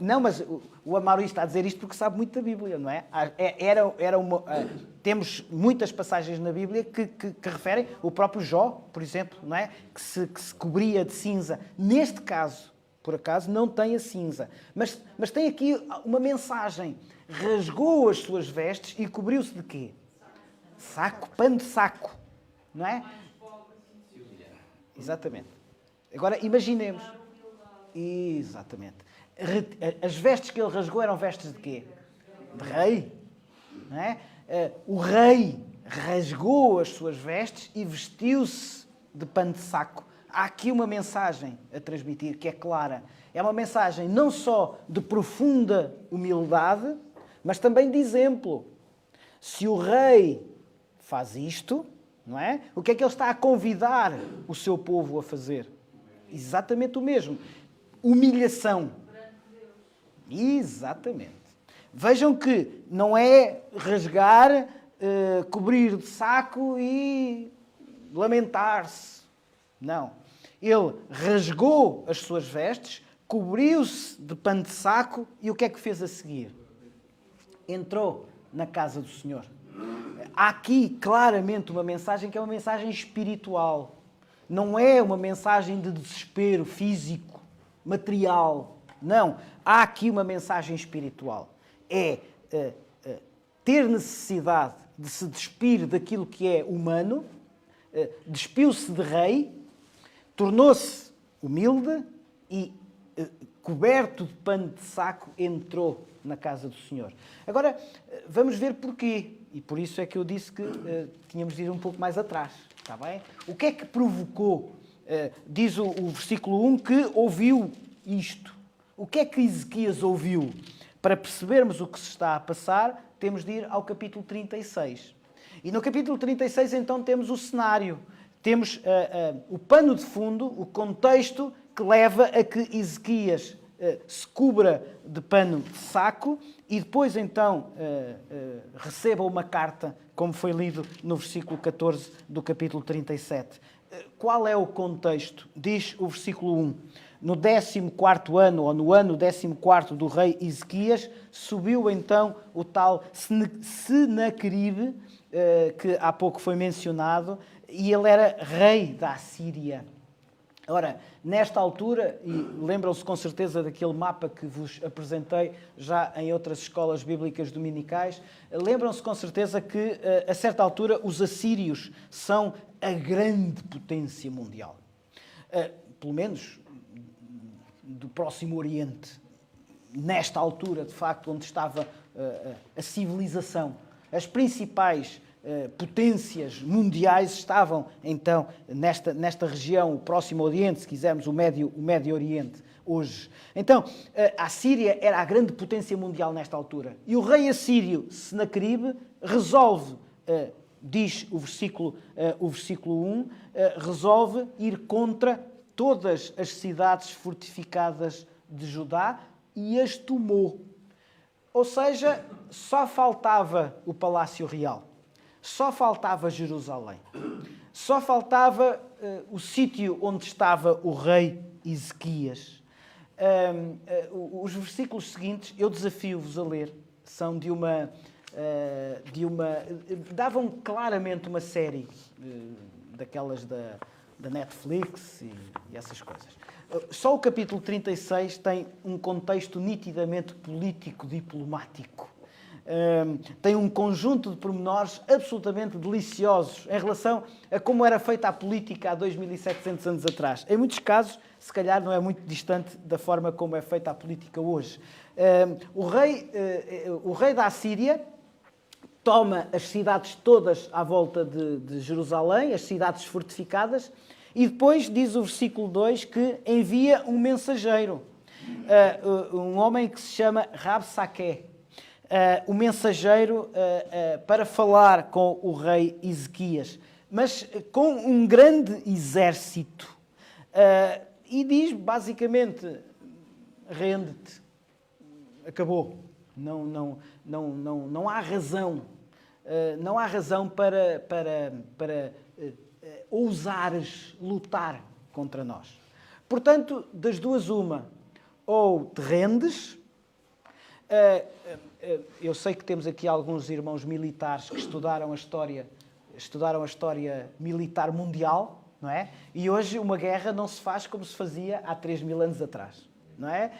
não, mas o Amaro está a dizer isto porque sabe muito da Bíblia, não é? Temos muitas passagens na Bíblia que referem o próprio Jó, por exemplo, não é? Que se cobria de cinza. Neste caso, por acaso, não tem a cinza. Mas tem aqui uma mensagem. Rasgou as suas vestes e cobriu-se de quê? Saco, pano de saco, não é? Exatamente. Agora, imaginemos. Exatamente. As vestes que ele rasgou eram vestes de quê? De rei. Não é? O rei rasgou as suas vestes e vestiu-se de pano de saco. Há aqui uma mensagem a transmitir que é clara. É uma mensagem não só de profunda humildade, mas também de exemplo. Se o rei faz isto, não é? O que é que ele está a convidar o seu povo a fazer? Exatamente o mesmo. Humilhação. Exatamente. Vejam que não é rasgar, cobrir de saco e lamentar-se. Não. Ele rasgou as suas vestes, cobriu-se de pano de saco e o que é que fez a seguir? Entrou na casa do Senhor. Há aqui claramente uma mensagem que é uma mensagem espiritual. Não é uma mensagem de desespero físico, material. Não. Há aqui uma mensagem espiritual. É ter necessidade de se despir daquilo que é humano, despiu-se de rei, tornou-se humilde e, coberto de pano de saco, entrou na casa do Senhor. Agora, vamos ver porquê. E por isso é que eu disse que tínhamos de ir um pouco mais atrás. Está bem? O que é que provocou? Diz o versículo 1 que ouviu isto. O que é que Ezequias ouviu? Para percebermos o que se está a passar, temos de ir ao capítulo 36. E no capítulo 36, então, temos o cenário. Temos o pano de fundo, o contexto que leva a que Ezequias se cubra de pano de saco e depois, então, receba uma carta, como foi lido no versículo 14 do capítulo 37. Qual é o contexto? Diz o versículo 1. No 14º ano, ou no ano 14º do rei Ezequias, subiu então o tal Senaqueribe, que há pouco foi mencionado, e ele era rei da Assíria. Ora, nesta altura, e lembram-se com certeza daquele mapa que vos apresentei já em outras escolas bíblicas dominicais, lembram-se com certeza que, a certa altura, os assírios são a grande potência mundial. Pelo menos do Próximo Oriente. Nesta altura, de facto, onde estava a civilização. As principais potências mundiais estavam, então, nesta região, o Próximo Oriente, se quisermos, o Médio Oriente, hoje. Então, a Síria era a grande potência mundial nesta altura. E o rei assírio, Senaqueribe, resolve, diz o versículo 1, resolve ir contra todas as cidades fortificadas de Judá e as tomou. Ou seja, só faltava o Palácio Real. Só faltava Jerusalém. Só faltava o sítio onde estava o rei Ezequias. Os versículos seguintes, eu desafio-vos a ler, são davam claramente uma série daquelas da Netflix e essas coisas. Só o capítulo 36 tem um contexto nitidamente político-diplomático. Tem um conjunto de pormenores absolutamente deliciosos em relação a como era feita a política há 2700 anos atrás. Em muitos casos, se calhar não é muito distante da forma como é feita a política hoje. O rei da Assíria toma as cidades todas à volta de Jerusalém, as cidades fortificadas, E depois diz o versículo 2 que envia um mensageiro, um homem que se chama Rabsaque, o mensageiro para falar com o rei Ezequias, mas com um grande exército. E diz basicamente: rende-te, acabou, não há razão, não há razão para ousares lutar contra nós. Portanto, das duas uma, ou te rendes. Eu sei que temos aqui alguns irmãos militares que estudaram a história militar mundial, não é? E hoje uma guerra não se faz como se fazia há 3.000 anos atrás, não é?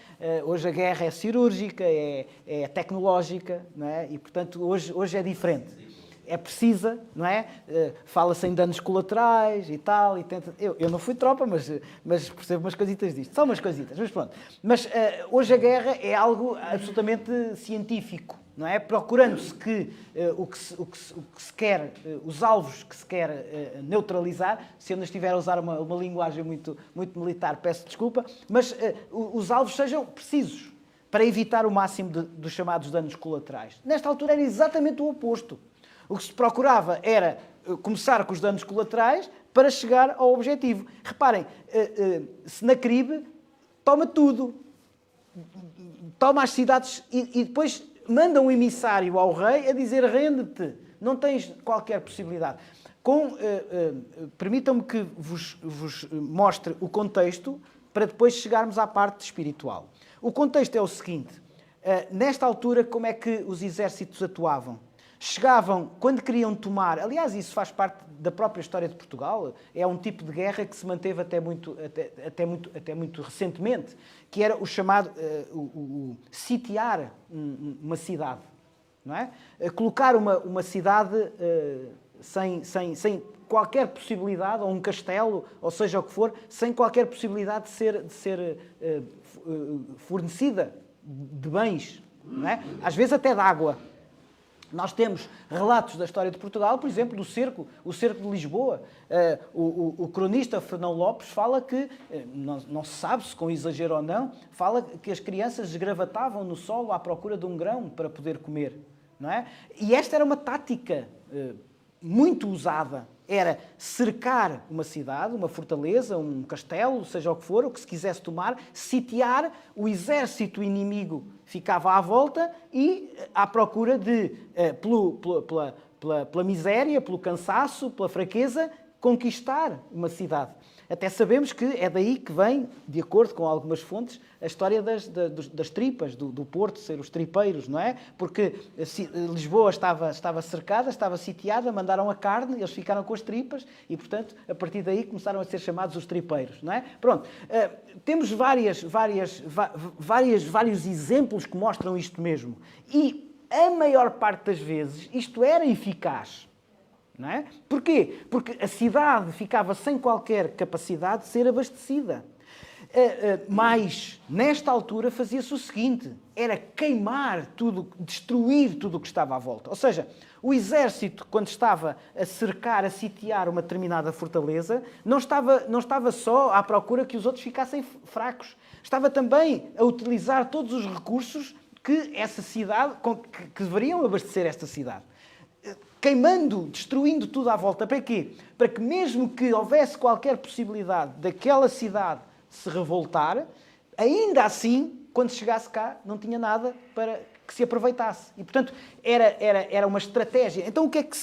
Hoje a guerra é cirúrgica, é tecnológica, não é? E, portanto, hoje é diferente. É precisa, não é? Fala-se em danos colaterais e tal. E tenta... eu não fui tropa, mas percebo umas coisitas disto. São umas coisitas, mas pronto. Mas hoje a guerra é algo absolutamente científico, não é? Procurando-se que o que se quer, os alvos que se quer neutralizar, se eu não estiver a usar uma linguagem muito militar, peço desculpa, mas os alvos sejam precisos para evitar o máximo dos chamados danos colaterais. Nesta altura era exatamente o oposto. O que se procurava era começar com os danos colaterais para chegar ao objetivo. Reparem, Senaqueribe toma tudo, toma as cidades e depois manda um emissário ao rei a dizer: rende-te, não tens qualquer possibilidade. Permitam-me que vos mostre o contexto para depois chegarmos à parte espiritual. O contexto é o seguinte: nesta altura, como é que os exércitos atuavam? Chegavam, quando queriam tomar... Aliás, isso faz parte da própria história de Portugal. É um tipo de guerra que se manteve até muito recentemente, que era o chamado sitiar uma cidade, não é? Colocar uma cidade sem qualquer possibilidade, ou um castelo, ou seja o que for, sem qualquer possibilidade de ser fornecida de bens, não é? Às vezes até de água. Nós temos relatos da história de Portugal, por exemplo, o cerco de Lisboa. O cronista Fernão Lopes fala que, não se sabe se com exagero ou não, fala que as crianças esgravatavam no solo à procura de um grão para poder comer, não é? E esta era uma tática muito usada. Era cercar uma cidade, uma fortaleza, um castelo, seja o que for, o que se quisesse tomar, sitiar, o exército inimigo ficava à volta e à procura de, pela miséria, pelo cansaço, pela fraqueza, conquistar uma cidade. Até sabemos que é daí que vem, de acordo com algumas fontes, a história das tripas, do Porto ser os tripeiros, não é? Porque Lisboa estava cercada, estava sitiada, mandaram a carne, eles ficaram com as tripas e, portanto, a partir daí começaram a ser chamados os tripeiros, não é? Pronto, temos vários exemplos que mostram isto mesmo. E, a maior parte das vezes, isto era eficaz. Não é? Porquê? Porque a cidade ficava sem qualquer capacidade de ser abastecida. Mas, nesta altura, fazia-se o seguinte: era queimar tudo, destruir tudo o que estava à volta. Ou seja, o exército, quando estava a cercar, a sitiar uma determinada fortaleza, não estava só à procura que os outros ficassem fracos. Estava também a utilizar todos os recursos que essa cidade, que deveriam abastecer esta cidade. Queimando, destruindo tudo à volta. Para quê? Para que mesmo que houvesse qualquer possibilidade daquela cidade se revoltar, ainda assim, quando chegasse cá, não tinha nada para que se aproveitasse. E, portanto, era uma estratégia. Então, o que é que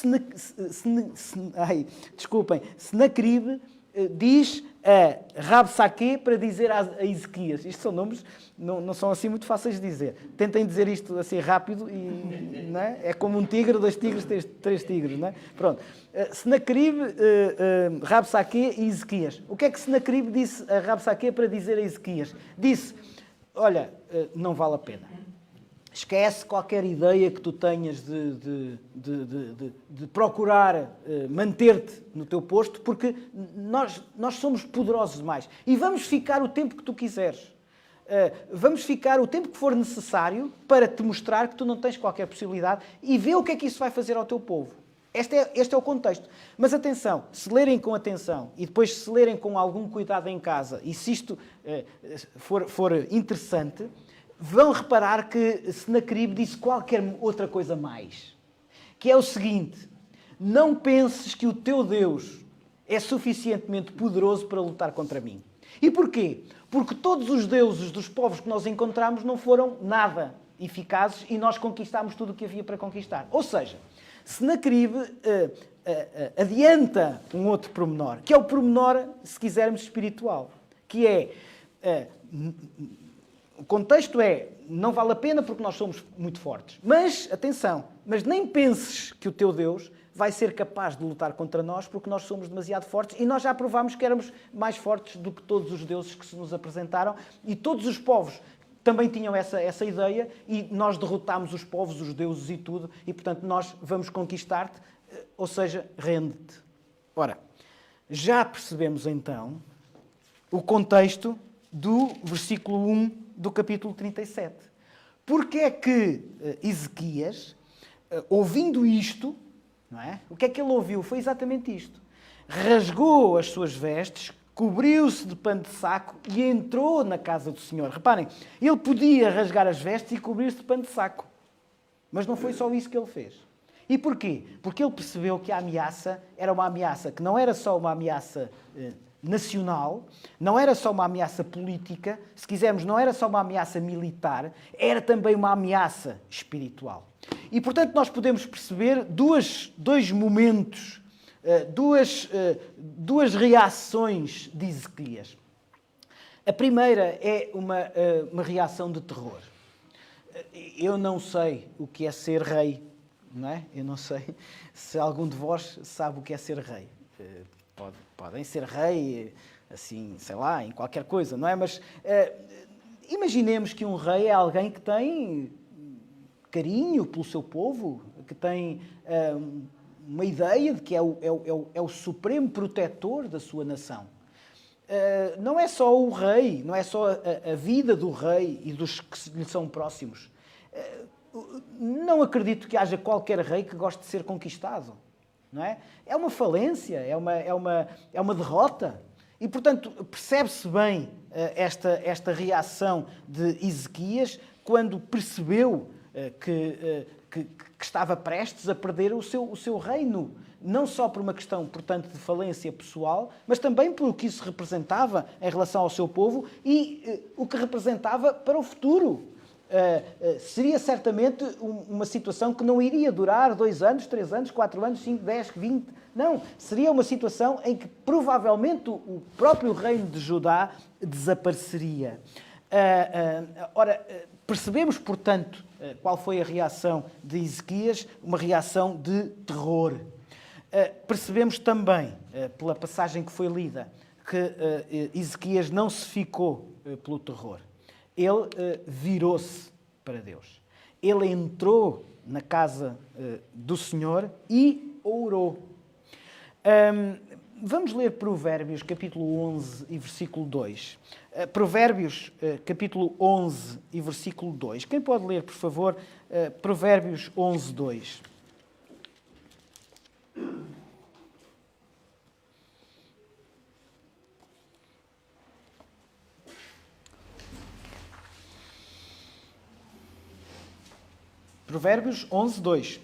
Senaqueribe diz a Rabsaque para dizer a Ezequias? Isto são nomes, não são assim muito fáceis de dizer. Tentem dizer isto assim rápido e não é? É como um tigre, 2 tigres, 3 tigres, não é? Pronto. Senaqueribe, Rabsaque e Ezequias. O que é que Senaqueribe disse a Rabsaque para dizer a Ezequias? Disse: olha, não vale a pena. Esquece qualquer ideia que tu tenhas de procurar manter-te no teu posto, porque nós somos poderosos demais. E vamos ficar o tempo que tu quiseres. Vamos ficar o tempo que for necessário para te mostrar que tu não tens qualquer possibilidade e vê o que é que isso vai fazer ao teu povo. Este é o contexto. Mas atenção, se lerem com atenção e depois se lerem com algum cuidado em casa, e se isto for interessante, vão reparar que Senaqueribe disse qualquer outra coisa mais. Que é o seguinte: não penses que o teu Deus é suficientemente poderoso para lutar contra mim. E porquê? Porque todos os deuses dos povos que nós encontramos não foram nada eficazes e nós conquistámos tudo o que havia para conquistar. Ou seja, Senaqueribe adianta um outro pormenor, que é o pormenor, se quisermos, espiritual, que é... o contexto é, não vale a pena porque nós somos muito fortes. Mas, atenção, mas nem penses que o teu Deus vai ser capaz de lutar contra nós porque nós somos demasiado fortes e nós já provámos que éramos mais fortes do que todos os deuses que se nos apresentaram e todos os povos também tinham essa ideia e nós derrotámos os povos, os deuses e tudo e, portanto, nós vamos conquistar-te, ou seja, rende-te. Ora, já percebemos então o contexto do versículo 1 do capítulo 37. Porque é que Ezequias, ouvindo isto, não é? O que é que ele ouviu? Foi exatamente isto. Rasgou as suas vestes, cobriu-se de pano de saco e entrou na casa do Senhor. Reparem, ele podia rasgar as vestes e cobrir-se de pano de saco. Mas não foi só isso que ele fez. E porquê? Porque ele percebeu que a ameaça era uma ameaça que não era só uma ameaça nacional, não era só uma ameaça política, se quisermos, não era só uma ameaça militar, era também uma ameaça espiritual. E, portanto, nós podemos perceber dois momentos, duas reações de Ezequias. A primeira é uma reação de terror. Eu não sei o que é ser rei, não é? Eu não sei se algum de vós sabe o que é ser rei. Podem ser rei, assim, sei lá, em qualquer coisa, não é? Mas imaginemos que um rei é alguém que tem carinho pelo seu povo, que tem uma ideia de que é o supremo protetor da sua nação. Não é só o rei, não é só a vida do rei e dos que lhe são próximos. Não acredito que haja qualquer rei que goste de ser conquistado. Não é? É uma falência, é uma derrota. E, portanto, percebe-se bem esta reação de Ezequias quando percebeu que estava prestes a perder o seu reino. Não só por uma questão, portanto, de falência pessoal, mas também por o que isso representava em relação ao seu povo e o que representava para o futuro. Seria certamente uma situação que não iria durar 2 anos, 3 anos, 4 anos, 5, 10, 20. Não, seria uma situação em que provavelmente o próprio reino de Judá desapareceria. Ora, percebemos, portanto, qual foi a reação de Ezequias, uma reação de terror. Percebemos também, pela passagem que foi lida, que Ezequias não se ficou pelo terror. Ele virou-se para Deus. Ele entrou na casa do Senhor e orou. Vamos ler Provérbios, capítulo 11 e versículo 2. Provérbios, capítulo 11 e versículo 2. Quem pode ler, por favor, Provérbios 11, 2. Provérbios 11, 2.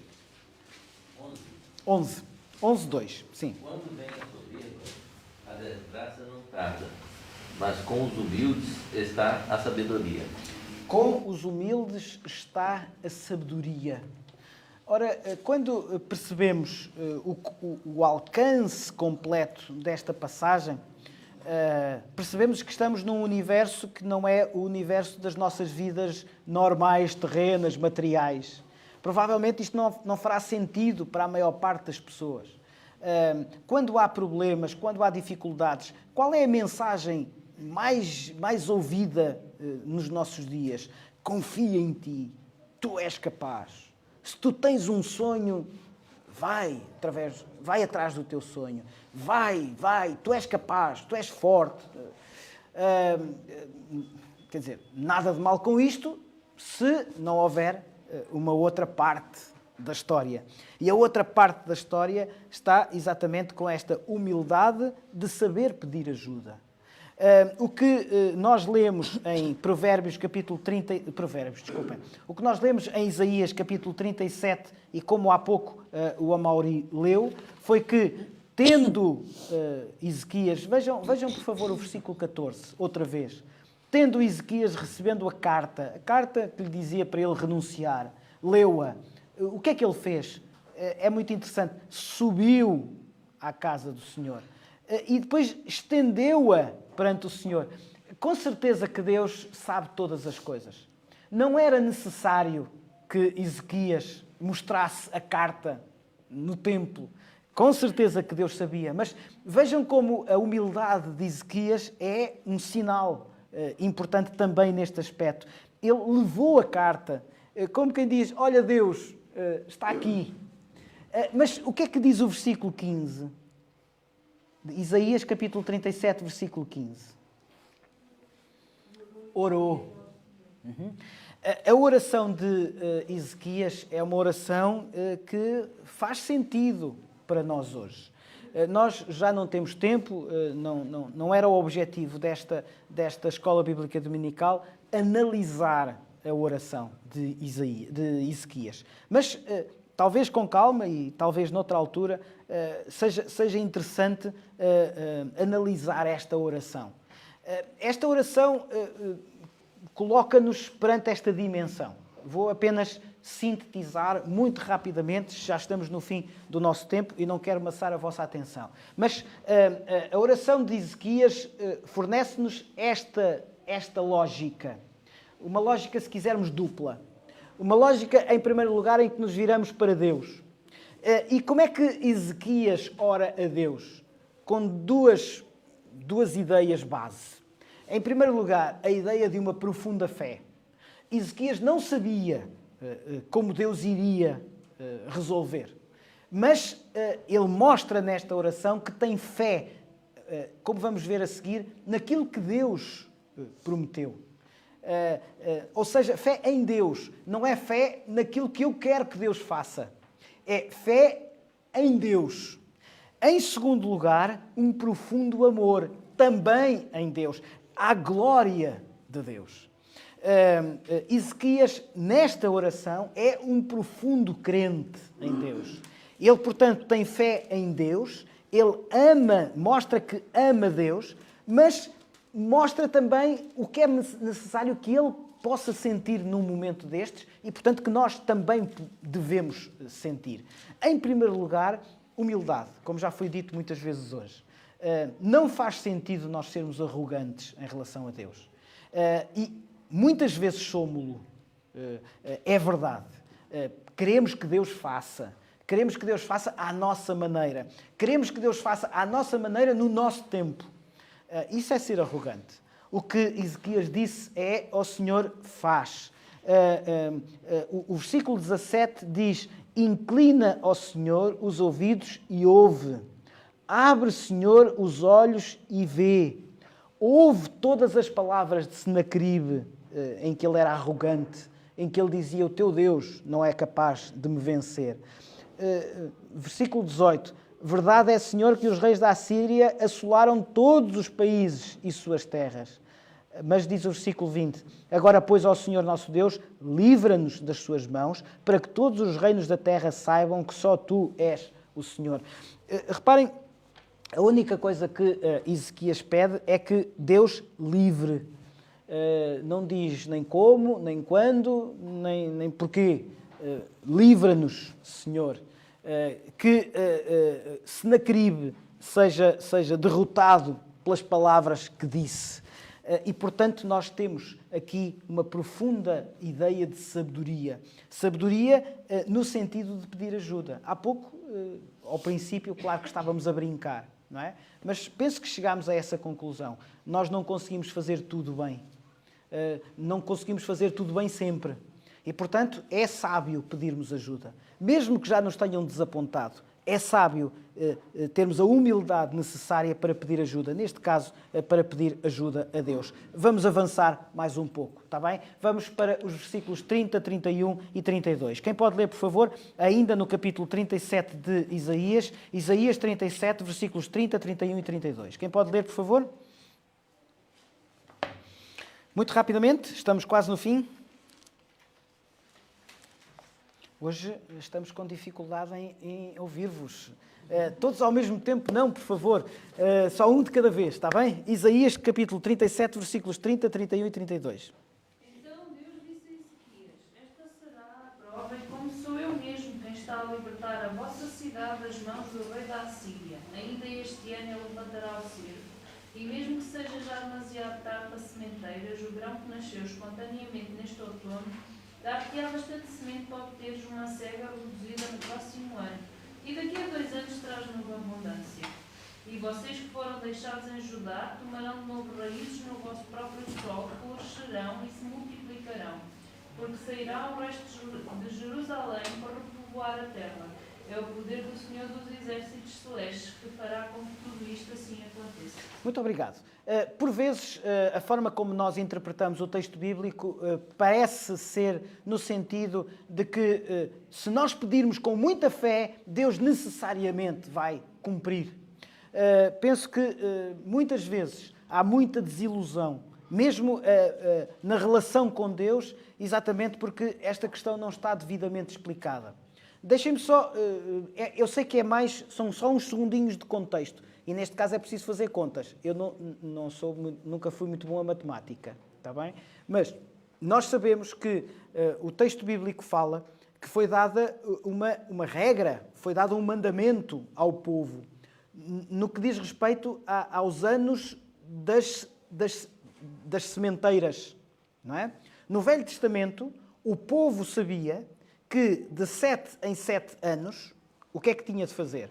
11, 2, sim. Quando vem a soberba, a desgraça não tarda, mas com os humildes está a sabedoria. Com os humildes está a sabedoria. Ora, quando percebemos o alcance completo desta passagem, percebemos que estamos num universo que não é o universo das nossas vidas normais, terrenas, materiais. Provavelmente isto não fará sentido para a maior parte das pessoas. Quando há problemas, quando há dificuldades, qual é a mensagem mais ouvida nos nossos dias? Confia em ti, tu és capaz. Se tu tens um sonho, vai atrás do teu sonho. Vai, tu és capaz, tu és forte. Quer dizer, nada de mal com isto, se não houver uma outra parte da história. E a outra parte da história está exatamente com esta humildade de saber pedir ajuda. O que nós lemos em Provérbios capítulo 30... Provérbios, desculpem. O que nós lemos em Isaías capítulo 37, e como há pouco o Amaury leu, foi que, tendo Ezequias... Vejam, por favor, o versículo 14, outra vez. Tendo Ezequias recebendo a carta que lhe dizia para ele renunciar, leu-a. O que é que ele fez? É muito interessante. Subiu à casa do Senhor e depois estendeu-a perante o Senhor. Com certeza que Deus sabe todas as coisas. Não era necessário que Ezequias mostrasse a carta no templo. Com certeza que Deus sabia. Mas vejam como a humildade de Ezequias é um sinal importante também neste aspecto. Ele levou a carta, como quem diz, olha Deus, está aqui. Mas o que é que diz o versículo 15? De Isaías capítulo 37, versículo 15. Orou. A oração de Ezequias é uma oração que faz sentido para nós hoje. Nós já não temos tempo, não era o objetivo desta Escola Bíblica Dominical analisar a oração de Ezequias. Mas talvez com calma e talvez noutra altura seja interessante analisar esta oração. Esta oração coloca-nos perante esta dimensão. Vou apenas sintetizar muito rapidamente, já estamos no fim do nosso tempo e não quero amassar a vossa atenção. Mas a oração de Ezequias fornece-nos esta lógica. Uma lógica, se quisermos, dupla. Uma lógica, em primeiro lugar, em que nos viramos para Deus. E como é que Ezequias ora a Deus? Com duas ideias base. Em primeiro lugar, a ideia de uma profunda fé. Ezequias não sabia como Deus iria resolver. Mas ele mostra nesta oração que tem fé, como vamos ver a seguir, naquilo que Deus prometeu. Ou seja, fé em Deus. Não é fé naquilo que eu quero que Deus faça. É fé em Deus. Em segundo lugar, um profundo amor também em Deus. À glória de Deus. Ezequias, nesta oração, é um profundo crente em Deus. Ele, portanto, tem fé em Deus, ele ama, mostra que ama Deus, mas mostra também o que é necessário que ele possa sentir num momento destes e, portanto, que nós também devemos sentir. Em primeiro lugar, humildade, como já foi dito muitas vezes hoje. Não faz sentido nós sermos arrogantes em relação a Deus. E muitas vezes somos-lo. É verdade. Queremos que Deus faça. Queremos que Deus faça à nossa maneira. Queremos que Deus faça à nossa maneira no nosso tempo. Isso é ser arrogante. O que Ezequias disse é ao Senhor, faz. O versículo 17 diz, inclina ao Senhor os ouvidos e ouve. Abre, Senhor, os olhos e vê. Ouve todas as palavras de Senaqueribe, em que ele era arrogante, em que ele dizia, o teu Deus não é capaz de me vencer. Versículo 18. Verdade é, Senhor, que os reis da Assíria assolaram todos os países e suas terras. Mas diz o versículo 20. Agora, pois, ó Senhor nosso Deus, livra-nos das suas mãos, para que todos os reinos da terra saibam que só Tu és o Senhor. Reparem, a única coisa que Ezequias pede é que Deus livre. Não diz nem como, nem quando, nem porquê. Livra-nos, Senhor. Que Senaqueribe seja derrotado pelas palavras que disse. E, portanto, nós temos aqui uma profunda ideia de sabedoria. Sabedoria no sentido de pedir ajuda. Há pouco, ao princípio, claro que estávamos a brincar, não é? Mas penso que chegámos a essa conclusão. Nós não conseguimos fazer tudo bem. Não conseguimos fazer tudo bem sempre. E, portanto, é sábio pedirmos ajuda. Mesmo que já nos tenham desapontado, é sábio termos a humildade necessária para pedir ajuda, neste caso, para pedir ajuda a Deus. Vamos avançar mais um pouco, está bem? Vamos para os versículos 30, 31 e 32. Quem pode ler, por favor, ainda no capítulo 37 de Isaías, Isaías 37, versículos 30, 31 e 32. Quem pode ler, por favor? Muito rapidamente, estamos quase no fim. Hoje estamos com dificuldade em ouvir-vos. Todos ao mesmo tempo, não, por favor. Só um de cada vez, está bem? Isaías, capítulo 37, versículos 30, 31 e 32. Então Deus disse a Ezequias: esta será a prova, e como sou eu mesmo quem está a libertar a vossa cidade das mãos do rei da Assíria, ainda este ano ele levantará o cerco. E mesmo que seja já demasiado tarde para sementeiras, o grão que nasceu espontaneamente neste outono, dar-te-á bastante semente para obteres uma cega reduzida no próximo ano. E daqui a 2 anos traz nova abundância. E vocês que foram deixados em Judá tomarão de novo raízes no vosso próprio solo, florescerão e se multiplicarão. Porque sairá o resto de Jerusalém para repovoar a terra. É o poder do Senhor dos Exércitos Celestes que fará com que tudo isto assim aconteça. Muito obrigado. Por vezes, a forma como nós interpretamos o texto bíblico parece ser no sentido de que, se nós pedirmos com muita fé, Deus necessariamente vai cumprir. Penso que, muitas vezes, há muita desilusão, mesmo na relação com Deus, exatamente porque esta questão não está devidamente explicada. Deixem-me só, eu sei que são só uns segundinhos de contexto, e neste caso é preciso fazer contas. Eu nunca fui muito bom a matemática, está bem? Mas nós sabemos que o texto bíblico fala que foi dada uma regra, foi dado um mandamento ao povo, no que diz respeito aos anos das sementeiras, não é? No Velho Testamento, o povo sabia que de 7 em 7 anos, o que é que tinha de fazer?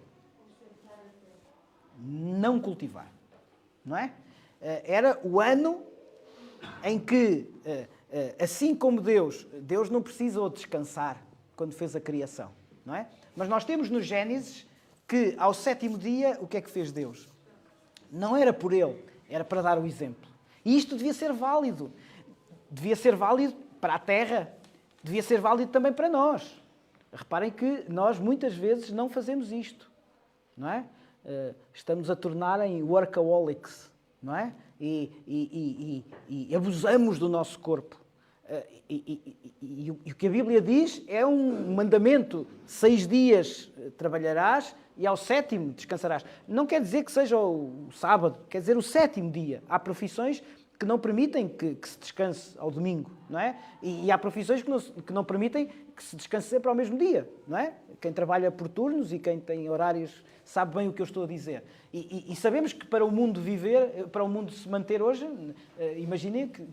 Não cultivar, não é? Era o ano em que, assim como Deus não precisou descansar quando fez a criação, não é? Mas nós temos no Gênesis que ao 7º dia, o que é que fez Deus? Não era por ele, era para dar o exemplo. E isto devia ser válido. Devia ser válido para a terra, devia ser válido também para nós. Reparem que nós muitas vezes não fazemos isto, não é? Estamos a tornar em workaholics, não é? E abusamos do nosso corpo. E o que a Bíblia diz é um mandamento: 6 dias trabalharás e ao 7º descansarás. Não quer dizer que seja o sábado, quer dizer o 7º dia. Há profissões que não permitem que se descanse ao domingo, não é? E há profissões que não permitem que se descanse sempre ao mesmo dia, não é? Quem trabalha por turnos e quem tem horários sabe bem o que eu estou a dizer. E sabemos que para o mundo viver, para o mundo se manter hoje, imaginem que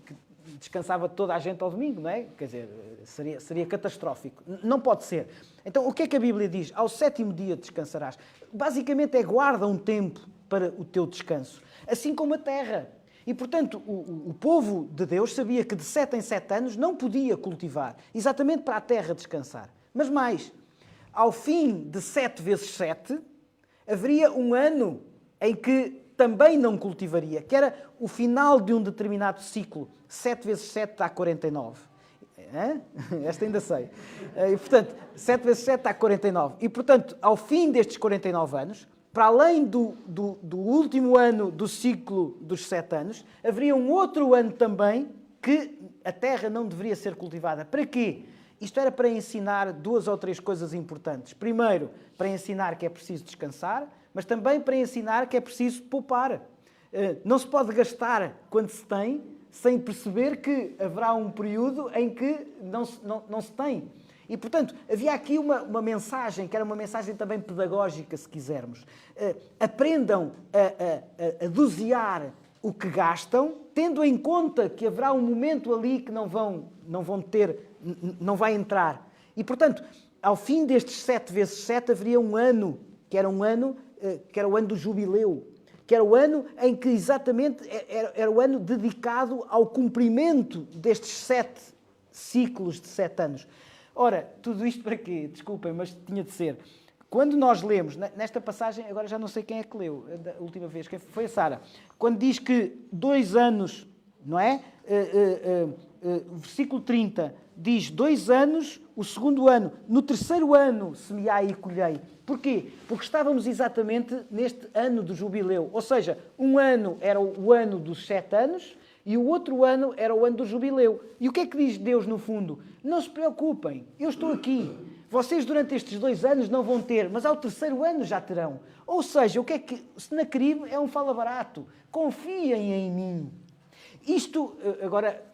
descansava toda a gente ao domingo, não é? Quer dizer, seria catastrófico. Não pode ser. Então, o que é que a Bíblia diz? Ao 7º dia descansarás. Basicamente guarda um tempo para o teu descanso. Assim como a terra. E, portanto, o povo de Deus sabia que de 7 em 7 anos não podia cultivar, exatamente para a terra descansar. Mas mais, ao fim de 7 vezes 7, haveria um ano em que também não cultivaria, que era o final de um determinado ciclo. 7 vezes 7 dá 49. Esta ainda sei. E, portanto, 7 vezes 7 dá 49. E, portanto, ao fim destes 49 anos, para além do último ano do ciclo dos 7 anos, haveria um outro ano também que a terra não deveria ser cultivada. Para quê? Isto era para ensinar 2 ou 3 coisas importantes. Primeiro, para ensinar que é preciso descansar, mas também para ensinar que é preciso poupar. Não se pode gastar quando se tem, sem perceber que haverá um período em que não se tem. E, portanto, havia aqui uma mensagem, que era uma mensagem também pedagógica, se quisermos. Aprendam a dosear o que gastam, tendo em conta que haverá um momento ali que não vai entrar. E, portanto, ao fim destes 7 vezes 7, haveria um ano, que era o ano do jubileu, que era o ano em que exatamente era o ano dedicado ao cumprimento destes 7 ciclos de 7 anos. Ora, tudo isto para quê? Desculpem, mas tinha de ser. quando nós lemos, nesta passagem, agora já não sei quem é que leu, da última vez, quem foi a Sara, quando diz que 2 anos, não é? Versículo 30, diz 2 anos, o segundo ano, no terceiro ano semeai e colhei. Porquê? Porque estávamos exatamente neste ano do jubileu, ou seja, um ano era o ano dos 7 anos e o outro ano era o ano do jubileu. E o que é que diz Deus no fundo? Não se preocupem, eu estou aqui. Vocês durante estes 2 anos não vão ter, mas ao terceiro ano já terão. Ou seja, o que é que Senaqueribe é um fala barato. Confiem em mim. Isto, agora,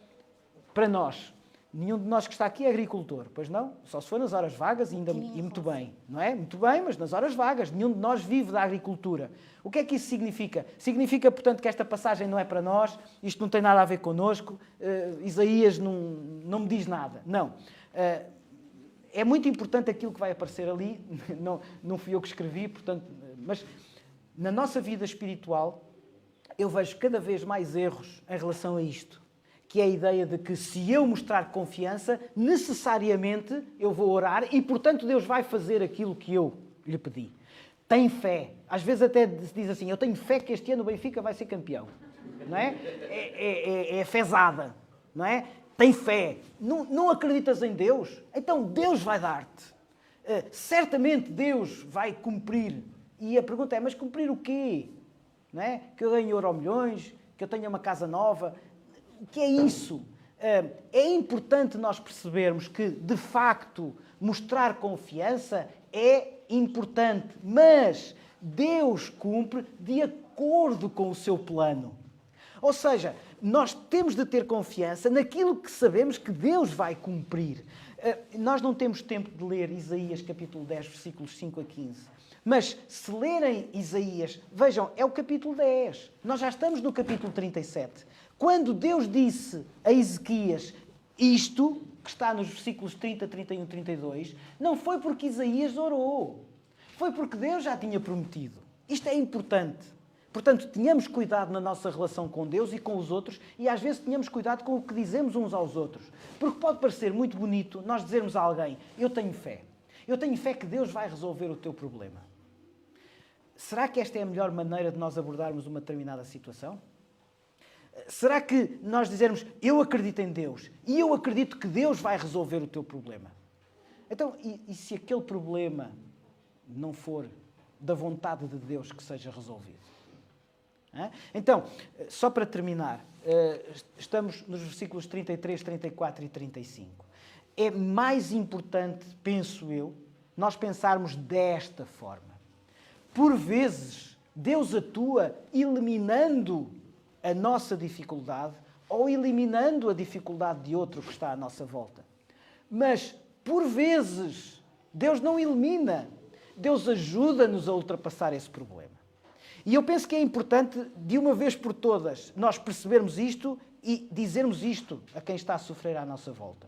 para nós, nenhum de nós que está aqui é agricultor, pois não? Só se for nas horas vagas e muito bem, não é? Muito bem, mas nas horas vagas. Nenhum de nós vive da agricultura. O que é que isso significa? Significa, portanto, que esta passagem não é para nós, isto não tem nada a ver connosco, Isaías não me diz nada. Não. É muito importante aquilo que vai aparecer ali, não fui eu que escrevi, portanto, mas na nossa vida espiritual eu vejo cada vez mais erros em relação a isto, que é a ideia de que se eu mostrar confiança, necessariamente eu vou orar e, portanto, Deus vai fazer aquilo que eu lhe pedi. Tem fé. Às vezes até se diz assim, eu tenho fé que este ano o Benfica vai ser campeão. Não é? É fezada, não é? Tem fé. Não acreditas em Deus? Então Deus vai dar-te. Certamente Deus vai cumprir. E a pergunta é, mas cumprir o quê? Não é? Que eu ganhe Euromilhões, que eu tenha uma casa nova. O que é isso? É importante nós percebermos que, de facto, mostrar confiança é importante, mas Deus cumpre de acordo com o seu plano. Ou seja, nós temos de ter confiança naquilo que sabemos que Deus vai cumprir. Nós não temos tempo de ler Isaías capítulo 10, versículos 5 a 15. Mas se lerem Isaías, vejam, é o capítulo 10. Nós já estamos no capítulo 37. Quando Deus disse a Ezequias isto, que está nos versículos 30, 31, 32, não foi porque Isaías orou. Foi porque Deus já tinha prometido. Isto é importante. Portanto, tenhamos cuidado na nossa relação com Deus e com os outros e às vezes tenhamos cuidado com o que dizemos uns aos outros. Porque pode parecer muito bonito nós dizermos a alguém, eu tenho fé. Eu tenho fé que Deus vai resolver o teu problema. Será que esta é a melhor maneira de nós abordarmos uma determinada situação? Será que nós dizermos, eu acredito em Deus e eu acredito que Deus vai resolver o teu problema? Então, e se aquele problema não for da vontade de Deus que seja resolvido? Então, só para terminar, estamos nos versículos 33, 34 e 35. É mais importante, penso eu, nós pensarmos desta forma. Por vezes, Deus atua eliminando a nossa dificuldade ou eliminando a dificuldade de outro que está à nossa volta. Mas, por vezes, Deus não elimina. Deus ajuda-nos a ultrapassar esse problema. E eu penso que é importante, de uma vez por todas, nós percebermos isto e dizermos isto a quem está a sofrer à nossa volta.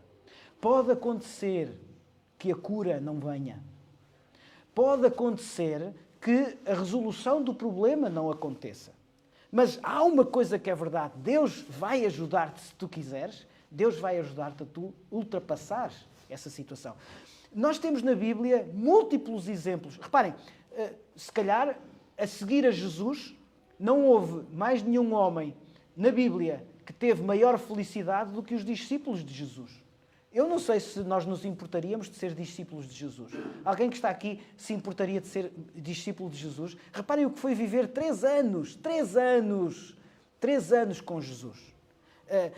Pode acontecer que a cura não venha. Pode acontecer que a resolução do problema não aconteça. Mas há uma coisa que é verdade. Deus vai ajudar-te se tu quiseres. Deus vai ajudar-te a tu ultrapassares essa situação. Nós temos na Bíblia múltiplos exemplos. Reparem, se calhar, a seguir a Jesus, não houve mais nenhum homem na Bíblia que teve maior felicidade do que os discípulos de Jesus. Eu não sei se nós nos importaríamos de ser discípulos de Jesus. Alguém que está aqui se importaria de ser discípulo de Jesus? Reparem o que foi viver 3 anos com Jesus. É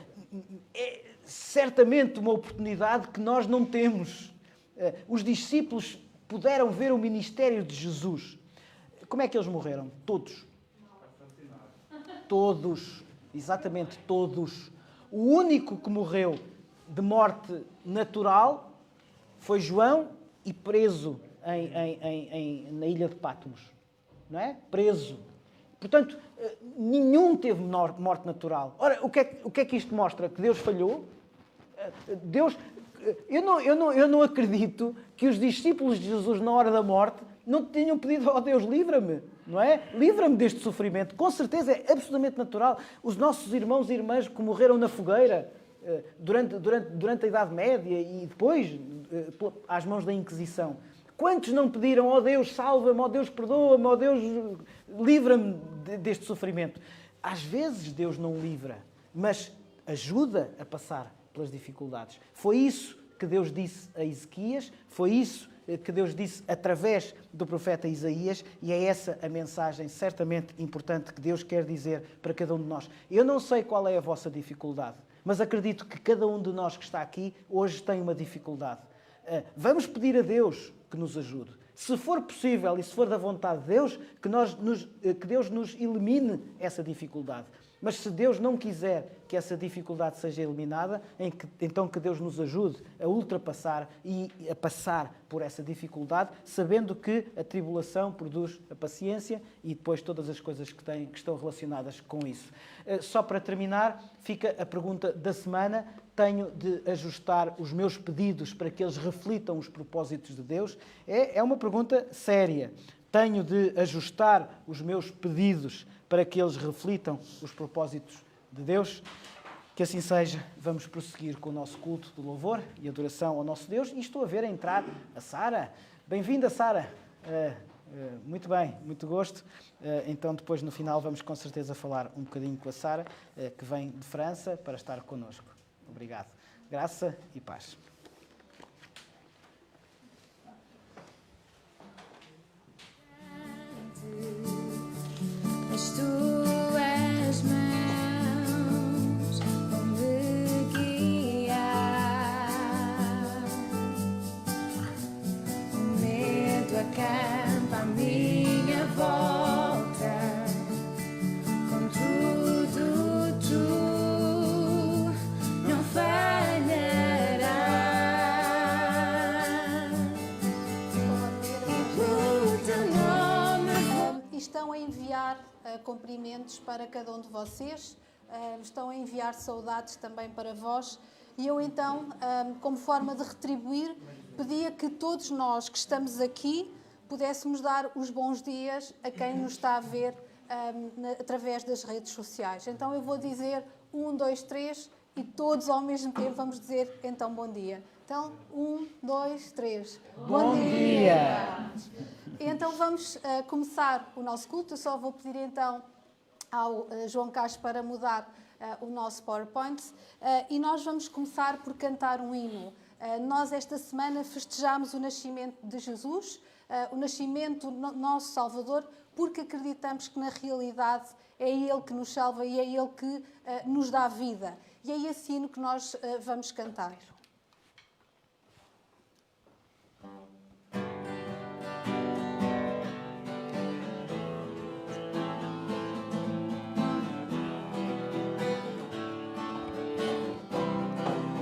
certamente uma oportunidade que nós não temos. Os discípulos puderam ver o ministério de Jesus. Como é que eles morreram? Todos. Todos. Exatamente todos. O único que morreu de morte natural foi João e preso na ilha de Patmos. Não é? Preso. Portanto, nenhum teve morte natural. Ora, o que é que isto mostra? Que Deus falhou? Deus... Eu não acredito que os discípulos de Jesus, na hora da morte, não tenham pedido, oh Deus, livra-me, não é? Livra-me deste sofrimento. Com certeza é absolutamente natural. Os nossos irmãos e irmãs que morreram na fogueira durante a Idade Média e depois às mãos da Inquisição, Quantos não pediram, ó Deus, salva-me, ó Deus, perdoa-me, ó Deus, livra-me deste sofrimento? Às vezes Deus não livra, mas ajuda a passar pelas dificuldades. Foi isso que Deus disse a Ezequias, foi isso que Deus disse através do profeta Isaías, e é essa a mensagem certamente importante que Deus quer dizer para cada um de nós. Eu não sei qual é a vossa dificuldade, mas acredito que cada um de nós que está aqui hoje tem uma dificuldade. Vamos pedir a Deus que nos ajude. Se for possível e se for da vontade de Deus, que Deus nos elimine essa dificuldade. Mas se Deus não quiser que essa dificuldade seja eliminada, então que Deus nos ajude a ultrapassar e a passar por essa dificuldade, sabendo que a tribulação produz a paciência e depois todas as coisas que estão relacionadas com isso. Só para terminar, fica a pergunta da semana. Tenho de ajustar os meus pedidos para que eles reflitam os propósitos de Deus? É uma pergunta séria. Tenho de ajustar os meus pedidos para que eles reflitam os propósitos de Deus? Que assim seja. Vamos prosseguir com o nosso culto de louvor e adoração ao nosso Deus. E estou a ver entrar a Sara. Bem-vinda, Sara. Muito bem, muito gosto. Então depois no final vamos com certeza falar um bocadinho com a Sara, que vem de França para estar connosco. Obrigado. Graça e paz. As tuas mãos vão me guiar, o medo acampa à minha volta, contudo tu não falharás. O teu nome estão a enviar cumprimentos para cada um de vocês, estão a enviar saudades também para vós, e eu então, como forma de retribuir, pedia que todos nós que estamos aqui pudéssemos dar os bons dias a quem nos está a ver através das redes sociais. Então eu vou dizer 1, 2, 3 e todos ao mesmo tempo vamos dizer então bom dia. Então 1, 2, 3. Bom dia! Então vamos começar o nosso culto. Eu só vou pedir então ao João Castro para mudar o nosso PowerPoint e nós vamos começar por cantar um hino. Nós esta semana festejamos o nascimento de Jesus, o nascimento do nosso Salvador, porque acreditamos que na realidade é Ele que nos salva e é Ele que nos dá vida. E é esse hino que nós vamos cantar. guiar.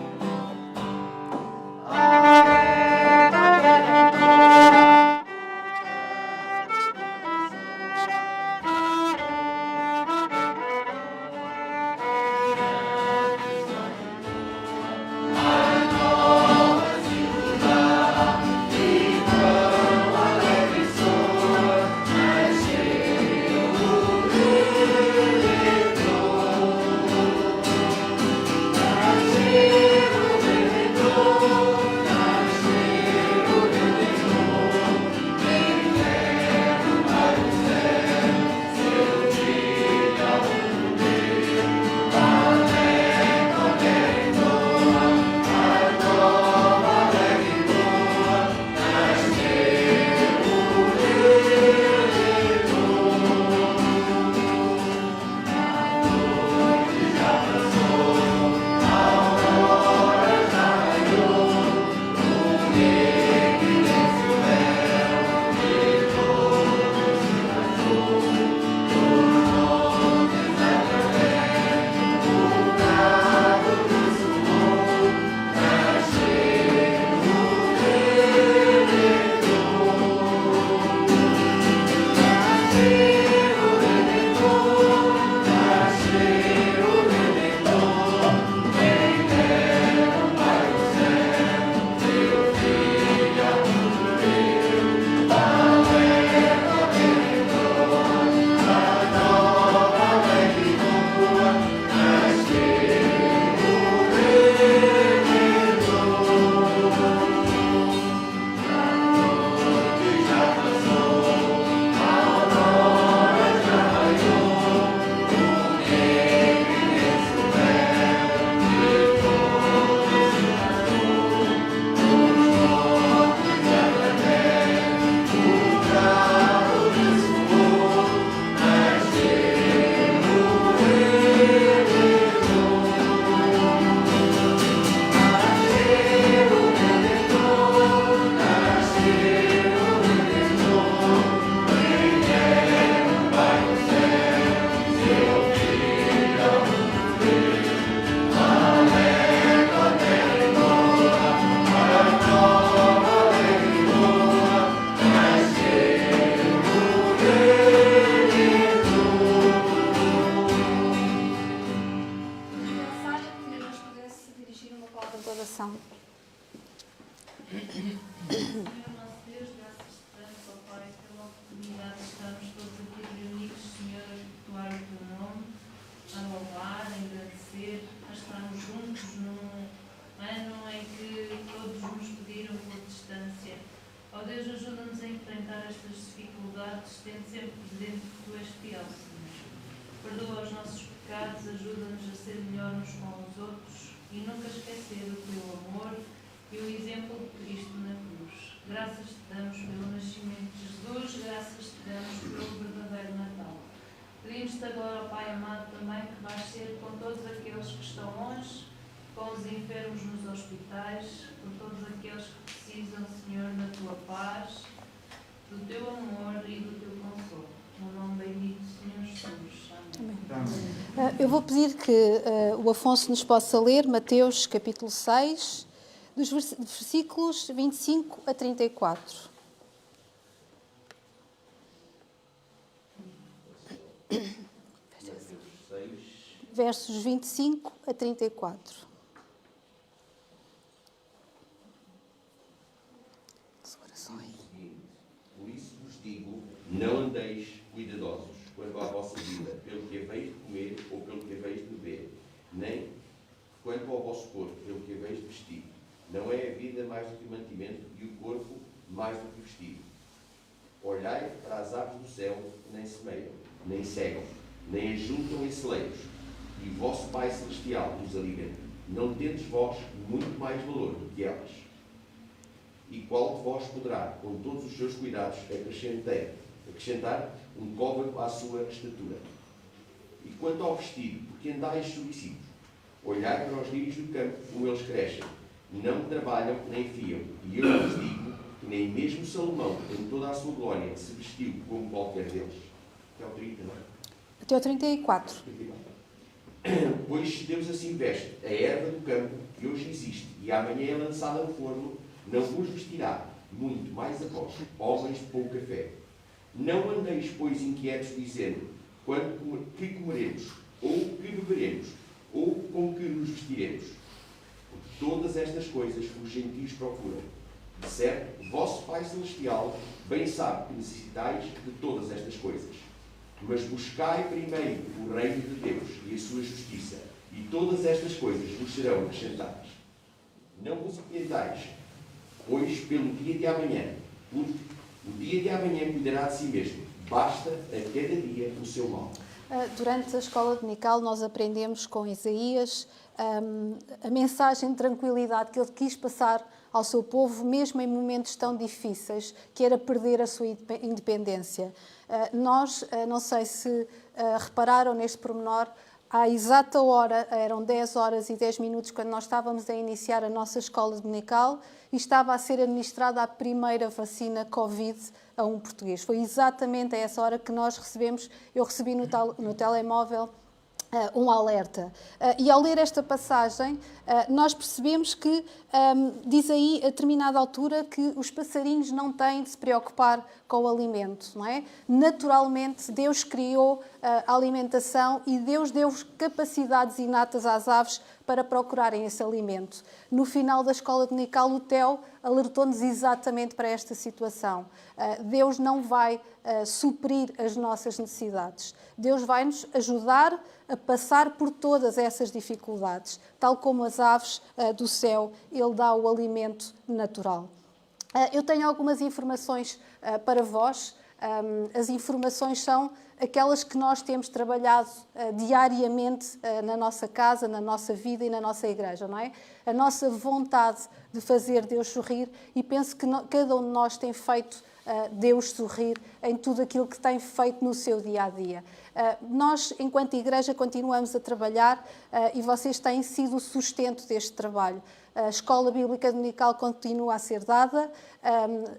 Senhor nosso Deus, graças te damos, ó Pai, pela oportunidade de estarmos todos aqui reunidos, Senhor, a cultuar o teu nome, a louvar, a agradecer, a estarmos juntos num ano em que todos nos pediram por distância. Ó Deus, ajuda-nos a enfrentar estas dificuldades, tendo sempre presente que tu és fiel, Senhor. Perdoa os nossos pecados, ajuda-nos a ser melhor uns com os outros e nunca esquecer o teu amor e o exemplo de Cristo na cruz. Graças te damos pelo nascimento de Jesus, graças te damos pelo verdadeiro Natal. Pedimos-te agora, ó Pai amado, também que vais ser com todos aqueles que estão longe, com os enfermos nos hospitais, com todos aqueles que precisam, Senhor, da tua paz, do teu amor e do teu consolo. No nome bendito do Senhor Jesus. Amém. Eu vou pedir que o Afonso nos possa ler Mateus capítulo 6, dos versículos 25 a 34. Versos 25 a 34. Por isso vos digo, não andeis cuidadosos quanto à vossa vida, pelo que haveis de comer ou pelo que haveis de beber, nem quanto ao vosso corpo, pelo que haveis de vestir. Não é a vida mais do que o mantimento e o corpo mais do que o vestido. Olhai para as aves do céu, que nem semeiam, nem cegam, nem ajuntam em celeiros, e o vosso Pai Celestial os alimenta. Não tendes vós muito mais valor do que elas? E qual de vós poderá, com todos os seus cuidados, acrescentar um côvado à sua estatura? E quanto ao vestido, porque andais solicítuos? Olhai para os lírios do campo, como eles crescem. Não trabalham nem fiam. E eu vos digo que nem mesmo Salomão, em toda a sua glória, se vestiu como qualquer deles. Até ao 30, não é? Até ao 34. Pois se Deus assim veste a erva do campo, que hoje existe, e amanhã é lançada no forno, não vos vestirá muito mais a vós, homens de pouca fé. Não andeis, pois, inquietos, dizendo, que comeremos, ou que beberemos, ou com que nos vestiremos. Porque todas estas coisas os gentios procuram. De certo, vosso Pai Celestial bem sabe que necessitais de todas estas coisas. Mas buscai primeiro o reino de Deus e a sua justiça, e todas estas coisas vos serão acrescentadas. Não vos inquietais, pois, pelo dia de amanhã, porque o dia de amanhã cuidará de si mesmo. Basta a cada dia o seu mal. Durante a escola dominical nós aprendemos com Isaías a mensagem de tranquilidade que ele quis passar ao seu povo, mesmo em momentos tão difíceis, que era perder a sua independência. Nós, não sei se repararam neste pormenor, à exata hora, eram 10 horas e 10 minutos, quando nós estávamos a iniciar a nossa escola dominical e estava a ser administrada a primeira vacina Covid a um português. Foi exatamente a essa hora que nós recebemos, eu recebi no telemóvel um alerta. E ao ler esta passagem, nós percebemos que diz aí, a determinada altura, que os passarinhos não têm de se preocupar com o alimento, não é? Naturalmente, Deus criou a alimentação e Deus deu capacidades inatas às aves para procurarem esse alimento. No final da escola dominical, o Theo alertou-nos exatamente para esta situação. Deus não vai suprir as nossas necessidades. Deus vai nos ajudar a passar por todas essas dificuldades. Tal como as aves do céu, Ele dá o alimento natural. Eu tenho algumas informações para vós. As informações são aquelas que nós temos trabalhado diariamente na nossa casa, na nossa vida e na nossa igreja, não é? A nossa vontade de fazer Deus sorrir, e penso que cada um de nós tem feito Deus sorrir em tudo aquilo que tem feito no seu dia-a-dia. Nós, enquanto igreja, continuamos a trabalhar e vocês têm sido o sustento deste trabalho. A Escola Bíblica Dominical continua a ser dada,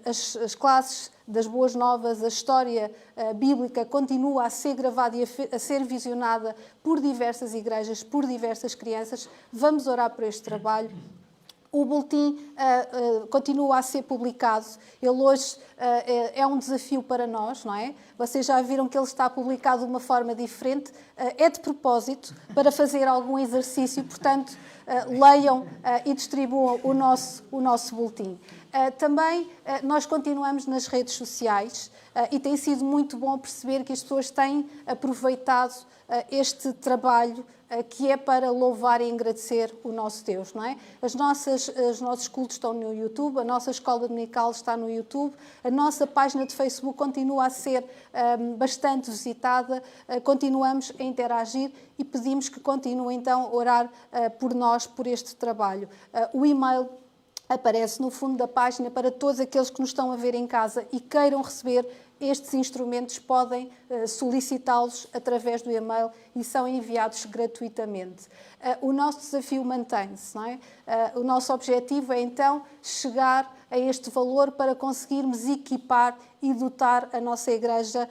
as classes das Boas Novas, a história bíblica continua a ser gravada e a ser visionada por diversas igrejas, por diversas crianças. Vamos orar por este trabalho. O boletim continua a ser publicado. Ele hoje é um desafio para nós, não é? Vocês já viram que ele está publicado de uma forma diferente. É de propósito, para fazer algum exercício. Portanto, leiam e distribuam o nosso boletim. Também nós continuamos nas redes sociais e tem sido muito bom perceber que as pessoas têm aproveitado este trabalho que é para louvar e agradecer o nosso Deus, não é? Os nossos cultos estão no YouTube, a nossa escola dominical está no YouTube, a nossa página de Facebook continua a ser bastante visitada, continuamos a interagir e pedimos que continuem então a orar por nós, por este trabalho. O e-mail aparece no fundo da página para todos aqueles que nos estão a ver em casa e queiram receber estes instrumentos, podem solicitá-los através do e-mail e são enviados gratuitamente. O nosso desafio mantém-se, não é? O nosso objetivo é então chegar a este valor para conseguirmos equipar e dotar a nossa igreja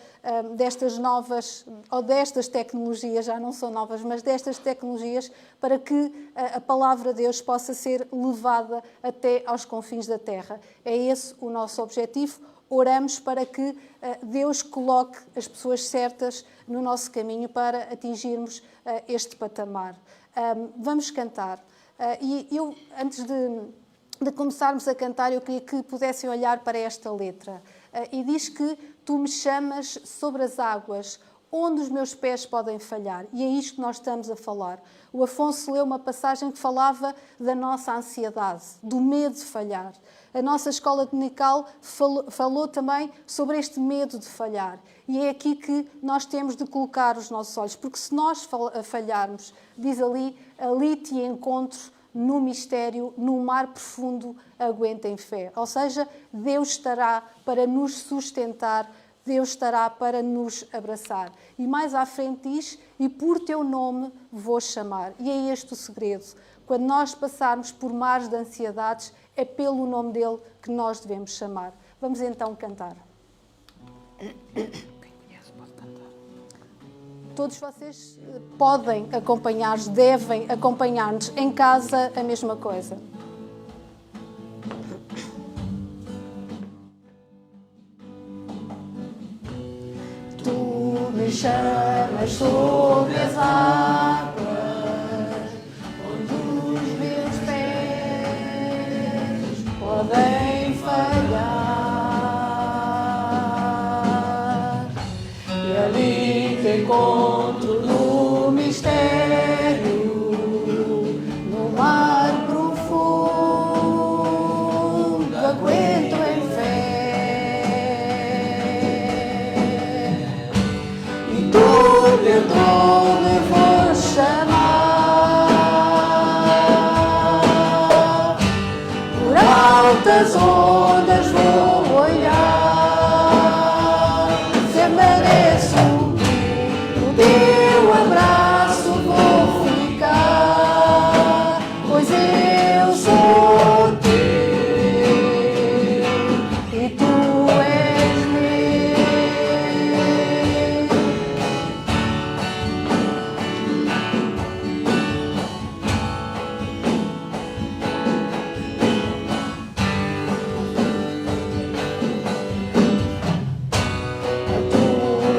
destas novas, ou destas tecnologias, já não são novas, mas destas tecnologias, para que a palavra de Deus possa ser levada até aos confins da terra. É esse o nosso objetivo. Oramos para que Deus coloque as pessoas certas no nosso caminho para atingirmos este patamar. Vamos cantar. E eu, antes de começarmos a cantar, eu queria que pudessem olhar para esta letra. E diz que tu me chamas sobre as águas, onde os meus pés podem falhar. E é isto que nós estamos a falar. O Afonso leu uma passagem que falava da nossa ansiedade, do medo de falhar. A nossa escola dominical falou também sobre este medo de falhar. E é aqui que nós temos de colocar os nossos olhos. Porque se nós falharmos, diz ali te encontro no mistério, no mar profundo, aguenta em fé. Ou seja, Deus estará para nos sustentar, Deus estará para nos abraçar. E mais à frente diz, e por teu nome vou chamar. E é este o segredo. Quando nós passarmos por mares de ansiedades, é pelo nome dele que nós devemos chamar. Vamos então cantar. Quem conhece pode cantar. Todos vocês podem acompanhar-nos, devem acompanhar-nos. Em casa, a mesma coisa. Tu me chamas sobre as águas, podem falhar, e ali te encontro no mistério, no mar profundo, aguento em fé, e do teu nome vou chamar. Altas ondas vou olhar, se mereço o teu abraço vou ficar, pois eu sou teu e tu és meu.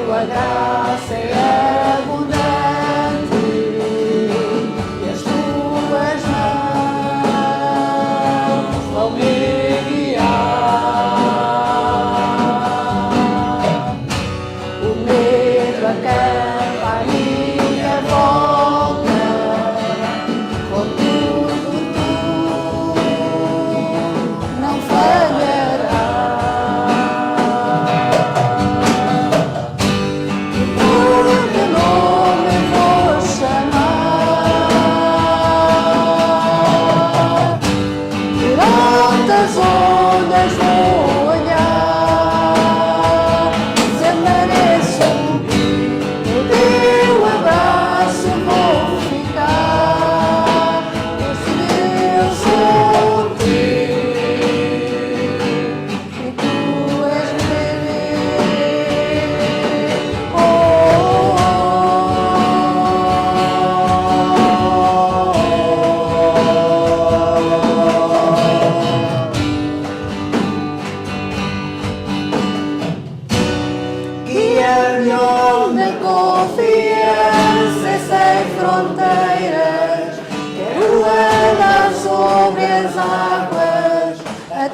A graça é abundante e as tuas mãos vão me guiar. O medo acampa à minha volta, contudo tu não falharás.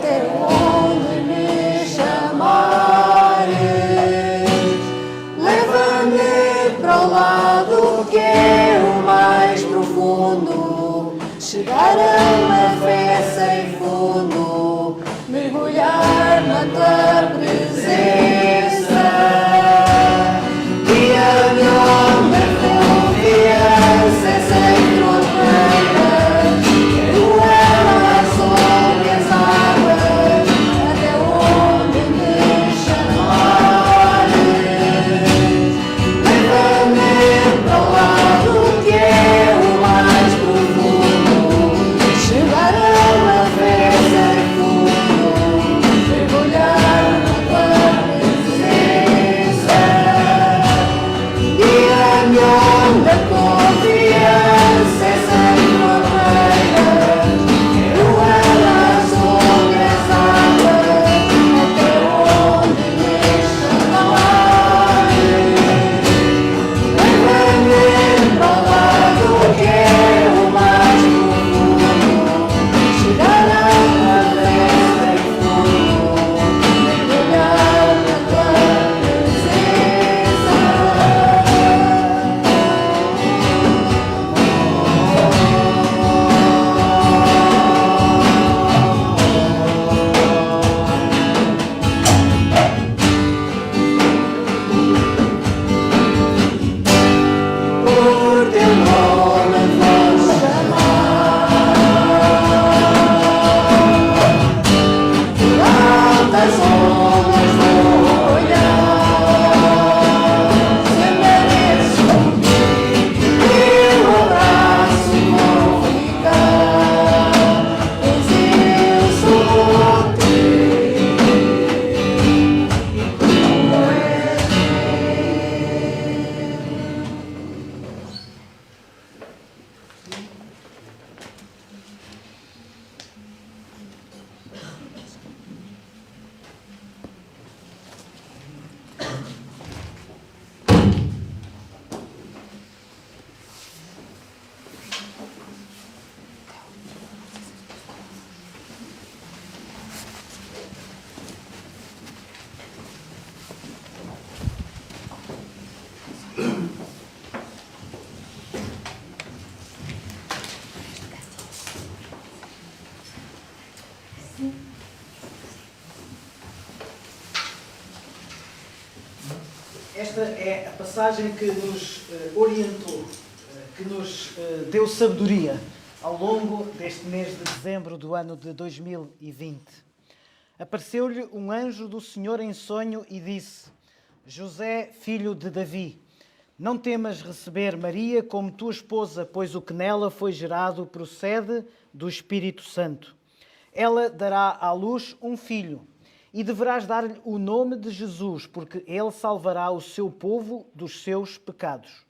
até onde me chamares. Leva-me para o lado que é o mais profundo, chegar a uma fé sem fundo, mergulhar na tua presença. Guia-me onde a confiança é sem fronteiras, quero ela sobre as águas, até onde me chamares. Leva-me para o lado que é o mais profundo, chegar a uma fé sem fundo, mergulhar na tua presença. Guia-me onde a confiança é sem fronteiras, quero ela sobre as águas, até onde me chamares. Leva-me para o lado que é o mais profundo, chegar a uma fé sem fundo, mergulhar na tua presença. Por teu nome vou chamar, por altas ondas vou olhar, se mereço teu abraço vou ficar, pois eu sou teu e tu és Esta é a passagem que nos orientou, que nos deu sabedoria ao longo deste mês de dezembro do ano de 2020. Apareceu-lhe um anjo do Senhor em sonho e disse: José, filho de Davi, não temas receber Maria como tua esposa, pois o que nela foi gerado procede do Espírito Santo. Ela dará à luz um filho, e deverás dar-lhe o nome de Jesus, porque ele salvará o seu povo dos seus pecados.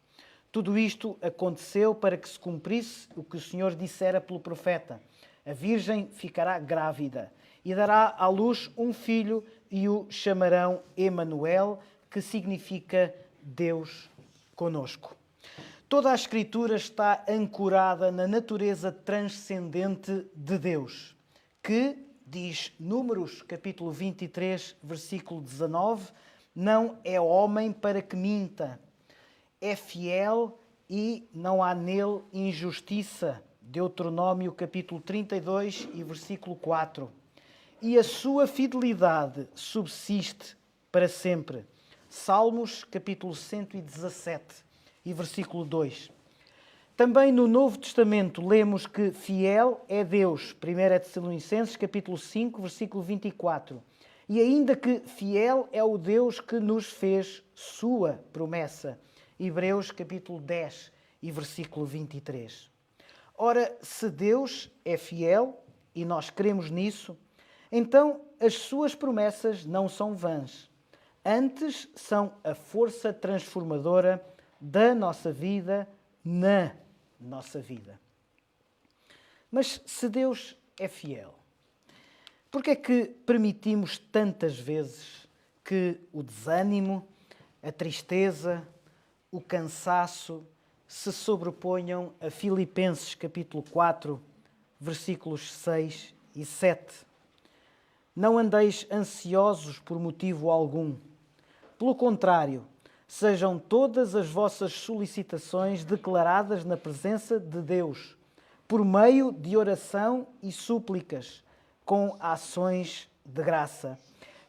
Tudo isto aconteceu para que se cumprisse o que o Senhor dissera pelo profeta: a virgem ficará grávida e dará à luz um filho e o chamarão Emanuel, que significa Deus conosco. Toda a Escritura está ancorada na natureza transcendente de Deus, que, diz Números, capítulo 23, versículo 19, não é homem para que minta, é fiel e não há nele injustiça. Deuteronômio, capítulo 32 e versículo 4. E a sua fidelidade subsiste para sempre. Salmos, capítulo 117 e versículo 2. Também no Novo Testamento lemos que fiel é Deus, 1 Tessalonicenses, capítulo 5, versículo 24. E ainda que fiel é o Deus que nos fez sua promessa, Hebreus, capítulo 10 e versículo 23. Ora, se Deus é fiel, e nós cremos nisso, então as suas promessas não são vãs. Antes são a força transformadora da nossa vida na nossa vida. Mas se Deus é fiel, por que é que permitimos tantas vezes que o desânimo, a tristeza, o cansaço se sobreponham a Filipenses capítulo 4, versículos 6 e 7? Não andeis ansiosos por motivo algum. Pelo contrário, sejam todas as vossas solicitações declaradas na presença de Deus, por meio de oração e súplicas, com ações de graça.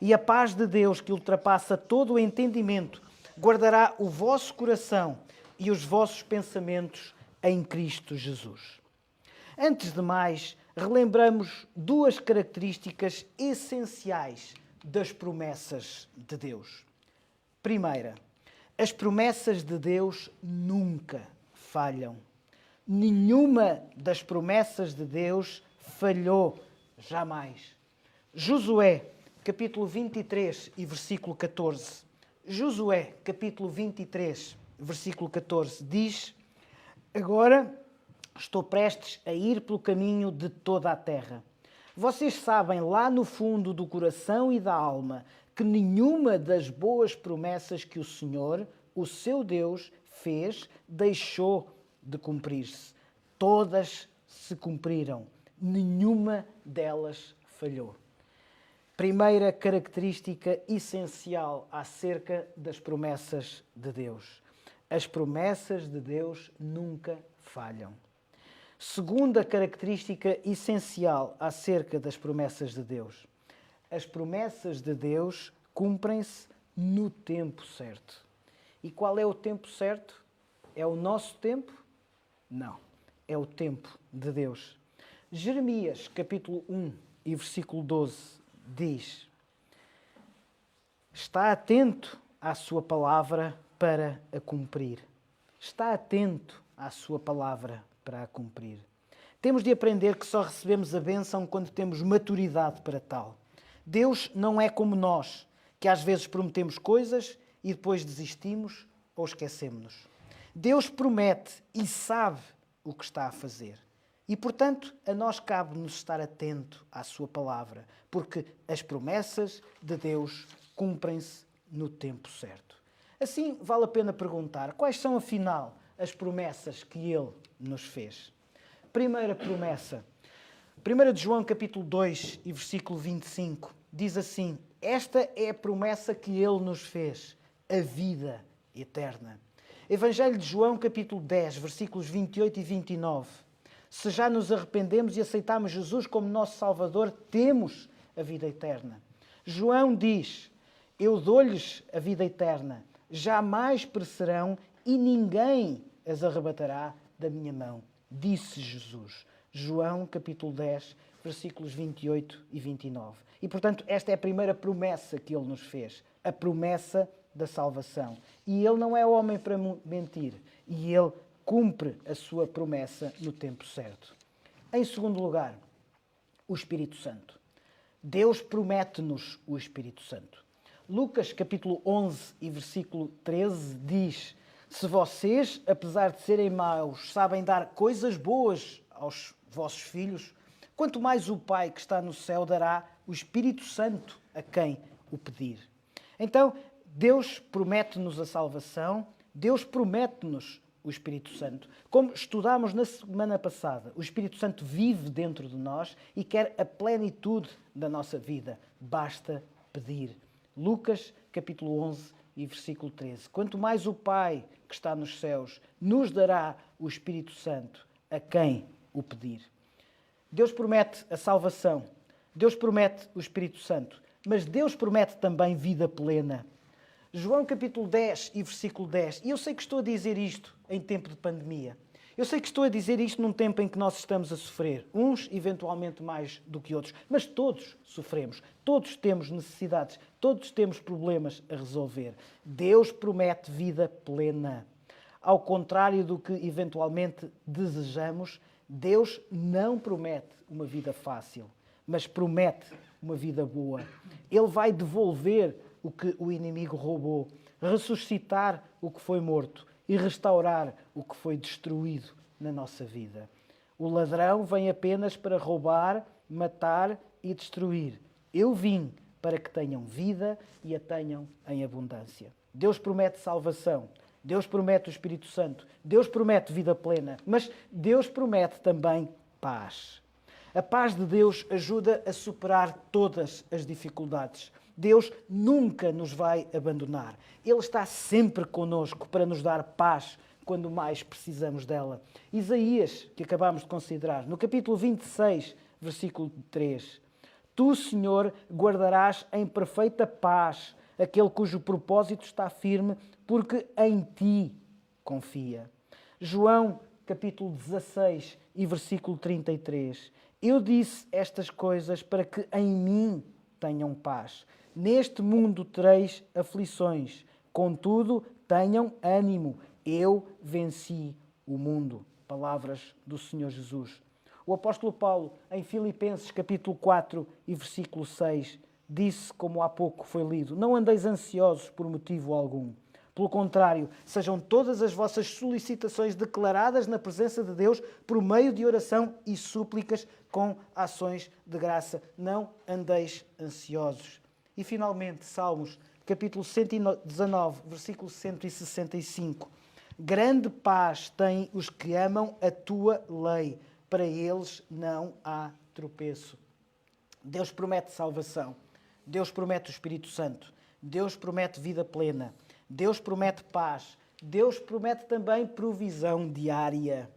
E a paz de Deus, que ultrapassa todo o entendimento, guardará o vosso coração e os vossos pensamentos em Cristo Jesus. Antes de mais, relembramos duas características essenciais das promessas de Deus. Primeira, as promessas de Deus nunca falham. Nenhuma das promessas de Deus falhou jamais. Josué, capítulo 23 e versículo 14. Josué, capítulo 23, versículo 14, diz: Agora estou prestes a ir pelo caminho de toda a terra. Vocês sabem lá no fundo do coração e da alma que nenhuma das boas promessas que o Senhor, o seu Deus, fez, deixou de cumprir-se. Todas se cumpriram. Nenhuma delas falhou. Primeira característica essencial acerca das promessas de Deus. As promessas de Deus nunca falham. Segunda característica essencial acerca das promessas de Deus. As promessas de Deus cumprem-se no tempo certo. E qual é o tempo certo? É o nosso tempo? Não. É o tempo de Deus. Jeremias, capítulo 1 e versículo 12, diz: Está atento à sua palavra para a cumprir. Está atento à sua palavra para a cumprir. Temos de aprender que só recebemos a bênção quando temos maturidade para tal. Deus não é como nós, que às vezes prometemos coisas e depois desistimos ou esquecemos-nos. Deus promete e sabe o que está a fazer. E, portanto, a nós cabe-nos estar atento à sua palavra, porque as promessas de Deus cumprem-se no tempo certo. Assim, vale a pena perguntar, quais são, afinal, as promessas que Ele nos fez? Primeira promessa. 1 de João, capítulo 2 e versículo 25, diz assim: Esta é a promessa que Ele nos fez, a vida eterna. Evangelho de João, capítulo 10, versículos 28 e 29. Se já nos arrependemos e aceitamos Jesus como nosso Salvador, temos a vida eterna. João diz: Eu dou-lhes a vida eterna, jamais perecerão e ninguém as arrebatará da minha mão, disse Jesus. João, capítulo 10, versículos 28 e 29. E, portanto, esta é a primeira promessa que Ele nos fez, a promessa da salvação. E Ele não é homem para mentir, e Ele cumpre a sua promessa no tempo certo. Em segundo lugar, o Espírito Santo. Deus promete-nos o Espírito Santo. Lucas, capítulo 11 e versículo 13, diz: Se vocês, apesar de serem maus, sabem dar coisas boas aos vossos filhos, quanto mais o Pai que está no céu dará o Espírito Santo a quem o pedir. Então, Deus promete-nos a salvação, Deus promete-nos o Espírito Santo. Como estudámos na semana passada, o Espírito Santo vive dentro de nós e quer a plenitude da nossa vida. Basta pedir. Lucas, capítulo 11 e versículo 13. Quanto mais o Pai que está nos céus nos dará o Espírito Santo a quem o pedir. Deus promete a salvação, Deus promete o Espírito Santo, mas Deus promete também vida plena. João capítulo 10 e versículo 10. E eu sei que estou a dizer isto em tempo de pandemia. Eu sei que estou a dizer isto num tempo em que nós estamos a sofrer. Uns, eventualmente, mais do que outros. Mas todos sofremos. Todos temos necessidades. Todos temos problemas a resolver. Deus promete vida plena. Ao contrário do que, eventualmente, desejamos, Deus não promete uma vida fácil, mas promete uma vida boa. Ele vai devolver o que o inimigo roubou, ressuscitar o que foi morto e restaurar o que foi destruído na nossa vida. O ladrão vem apenas para roubar, matar e destruir. Eu vim para que tenham vida e a tenham em abundância. Deus promete salvação, Deus promete o Espírito Santo, Deus promete vida plena, mas Deus promete também paz. A paz de Deus ajuda a superar todas as dificuldades. Deus nunca nos vai abandonar. Ele está sempre conosco para nos dar paz quando mais precisamos dela. Isaías, que acabámos de considerar, no capítulo 26, versículo 3. Tu, Senhor, guardarás em perfeita paz aquele cujo propósito está firme, porque em ti confia. João, capítulo 16 e versículo 33. Eu disse estas coisas para que em mim tenham paz. Neste mundo tereis aflições, contudo, tenham ânimo. Eu venci o mundo. Palavras do Senhor Jesus. O apóstolo Paulo, em Filipenses capítulo 4 e versículo 6, disse, como há pouco foi lido, não andeis ansiosos por motivo algum. Pelo contrário, sejam todas as vossas solicitações declaradas na presença de Deus por meio de oração e súplicas com ações de graça. Não andeis ansiosos. E finalmente, Salmos, capítulo 119, versículo 165. Grande paz têm os que amam a tua lei. Para eles não há tropeço. Deus promete salvação. Deus promete o Espírito Santo. Deus promete vida plena. Deus promete paz. Deus promete também provisão diária.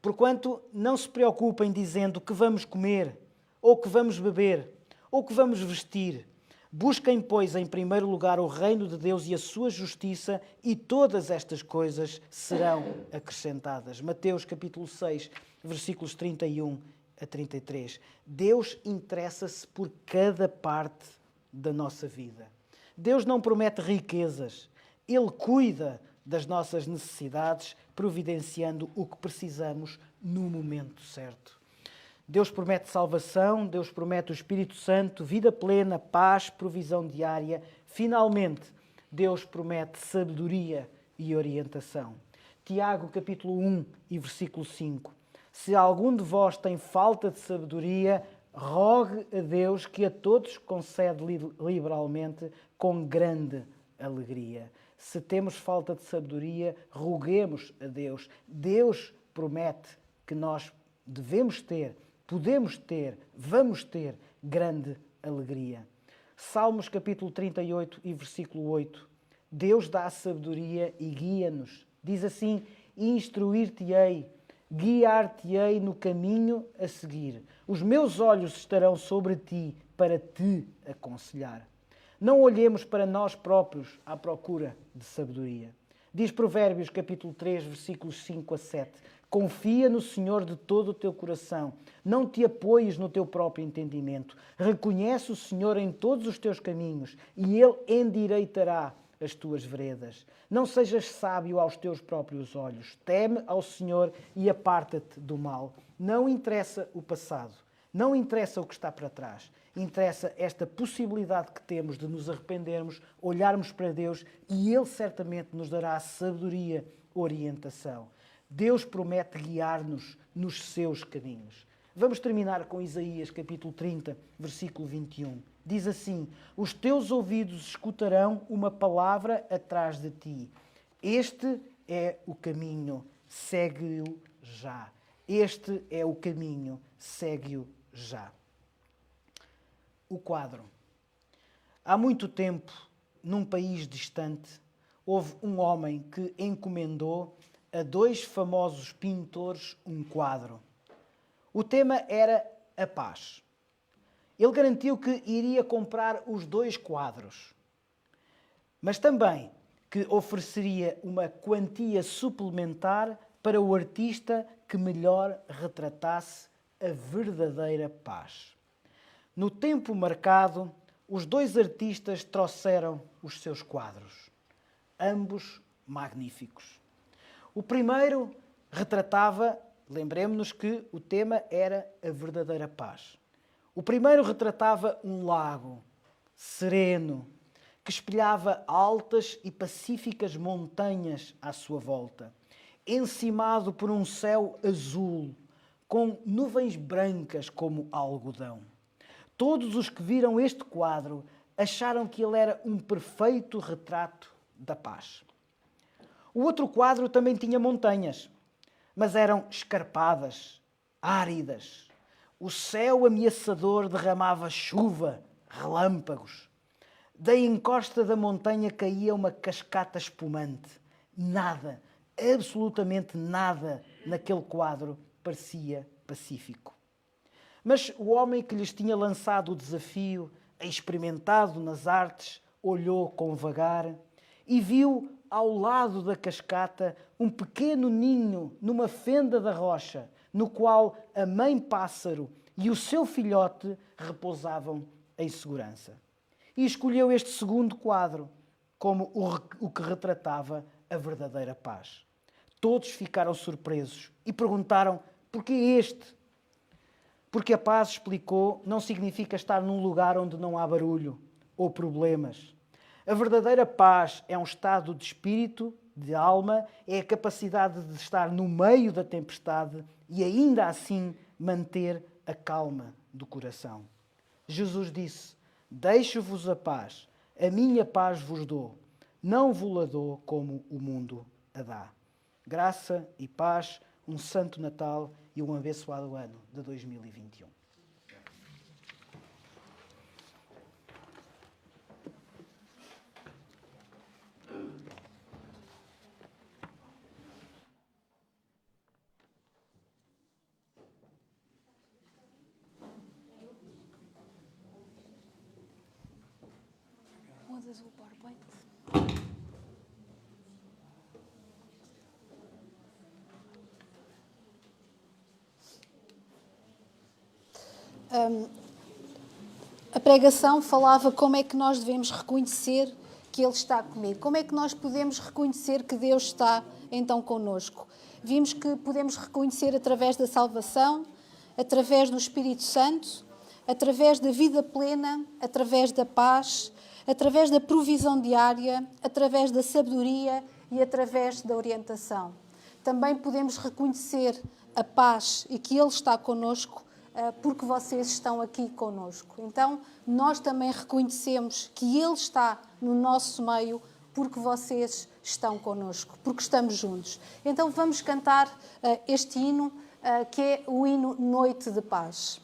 Porquanto, não se preocupem dizendo que vamos comer, ou que vamos beber, ou que vamos vestir. Busquem, pois, em primeiro lugar o reino de Deus e a sua justiça, e todas estas coisas serão acrescentadas. Mateus capítulo 6, versículos 31 a 33. Deus interessa-se por cada parte da nossa vida. Deus não promete riquezas. Ele cuida das nossas necessidades, providenciando o que precisamos no momento certo. Deus promete salvação, Deus promete o Espírito Santo, vida plena, paz, provisão diária. Finalmente, Deus promete sabedoria e orientação. Tiago, capítulo 1 e versículo 5. Se algum de vós tem falta de sabedoria, rogue a Deus que a todos concede liberalmente com grande alegria. Se temos falta de sabedoria, roguemos a Deus. Deus promete que nós devemos ter, podemos ter, vamos ter grande alegria. Salmos capítulo 38 e versículo 8. Deus dá sabedoria e guia-nos. Diz assim, instruir-te-ei, guiar-te-ei no caminho a seguir. Os meus olhos estarão sobre ti para te aconselhar. Não olhemos para nós próprios à procura de sabedoria. Diz Provérbios capítulo 3, versículos 5 a 7. Confia no Senhor de todo o teu coração. Não te apoies no teu próprio entendimento. Reconhece o Senhor em todos os teus caminhos e Ele endireitará as tuas veredas. Não sejas sábio aos teus próprios olhos. Teme ao Senhor e aparta-te do mal. Não interessa o passado. Não interessa o que está para trás. Interessa esta possibilidade que temos de nos arrependermos, olharmos para Deus e Ele certamente nos dará sabedoria, orientação. Deus promete guiar-nos nos seus caminhos. Vamos terminar com Isaías capítulo 30, versículo 21. Diz assim, os teus ouvidos escutarão uma palavra atrás de ti. Este é o caminho, segue-o já. Este é o caminho, segue-o já. O quadro. Há muito tempo, num país distante, houve um homem que encomendou a dois famosos pintores um quadro. O tema era a paz. Ele garantiu que iria comprar os dois quadros, mas também que ofereceria uma quantia suplementar para o artista que melhor retratasse a verdadeira paz. No tempo marcado, os dois artistas trouxeram os seus quadros, ambos magníficos. O primeiro retratava, lembremos-nos que o tema era a verdadeira paz. O primeiro retratava um lago sereno, que espelhava altas e pacíficas montanhas à sua volta, encimado por um céu azul, com nuvens brancas como algodão. Todos os que viram este quadro acharam que ele era um perfeito retrato da paz. O outro quadro também tinha montanhas, mas eram escarpadas, áridas. O céu ameaçador derramava chuva, relâmpagos. Da encosta da montanha caía uma cascata espumante. Nada, absolutamente nada, naquele quadro parecia pacífico. Mas o homem que lhes tinha lançado o desafio, experimentado nas artes, olhou com vagar e viu ao lado da cascata um pequeno ninho numa fenda da rocha, no qual a mãe pássaro e o seu filhote repousavam em segurança. E escolheu este segundo quadro como o que retratava a verdadeira paz. Todos ficaram surpresos e perguntaram: porquê este? Porque a paz, explicou, não significa estar num lugar onde não há barulho ou problemas. A verdadeira paz é um estado de espírito, de alma, é a capacidade de estar no meio da tempestade e ainda assim manter a calma do coração. Jesus disse: deixo-vos a paz, a minha paz vos dou, não vos-la dou como o mundo a dá. Graça e paz, um santo Natal e um abençoado ano de 2021. Mudas o PowerPoint? A pregação falava como é que nós devemos reconhecer que Ele está comigo. Como é que nós podemos reconhecer que Deus está então connosco? Vimos que podemos reconhecer através da salvação, através do Espírito Santo, através da vida plena, através da paz, através da provisão diária, através da sabedoria e através da orientação. Também podemos reconhecer a paz e que Ele está connosco porque vocês estão aqui connosco. Então, nós também reconhecemos que Ele está no nosso meio porque vocês estão connosco, porque estamos juntos. Então, vamos cantar este hino, que é o hino Noite de Paz.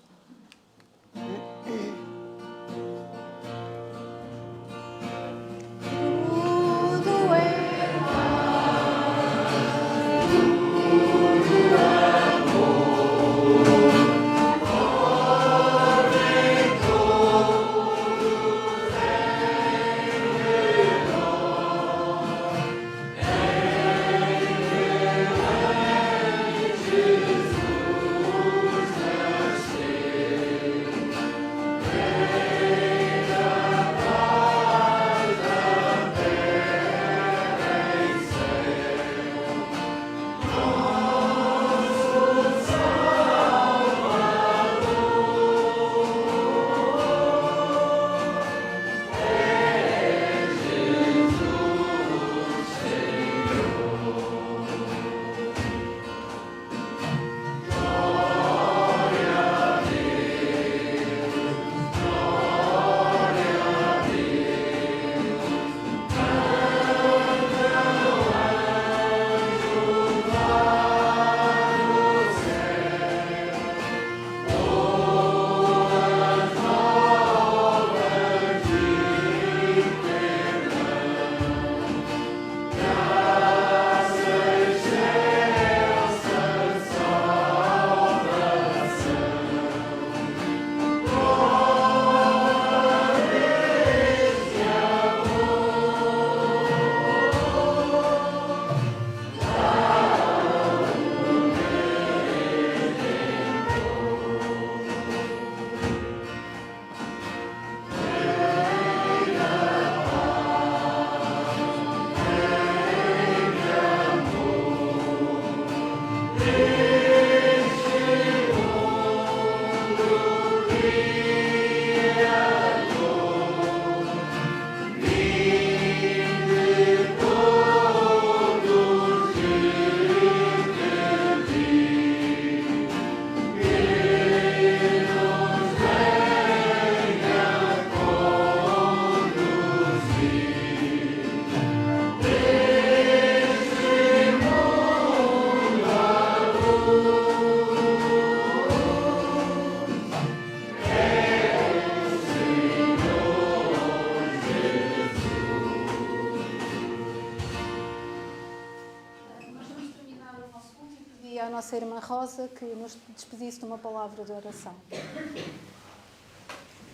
nossa irmã Rosa, que nos despedisse de uma palavra de oração.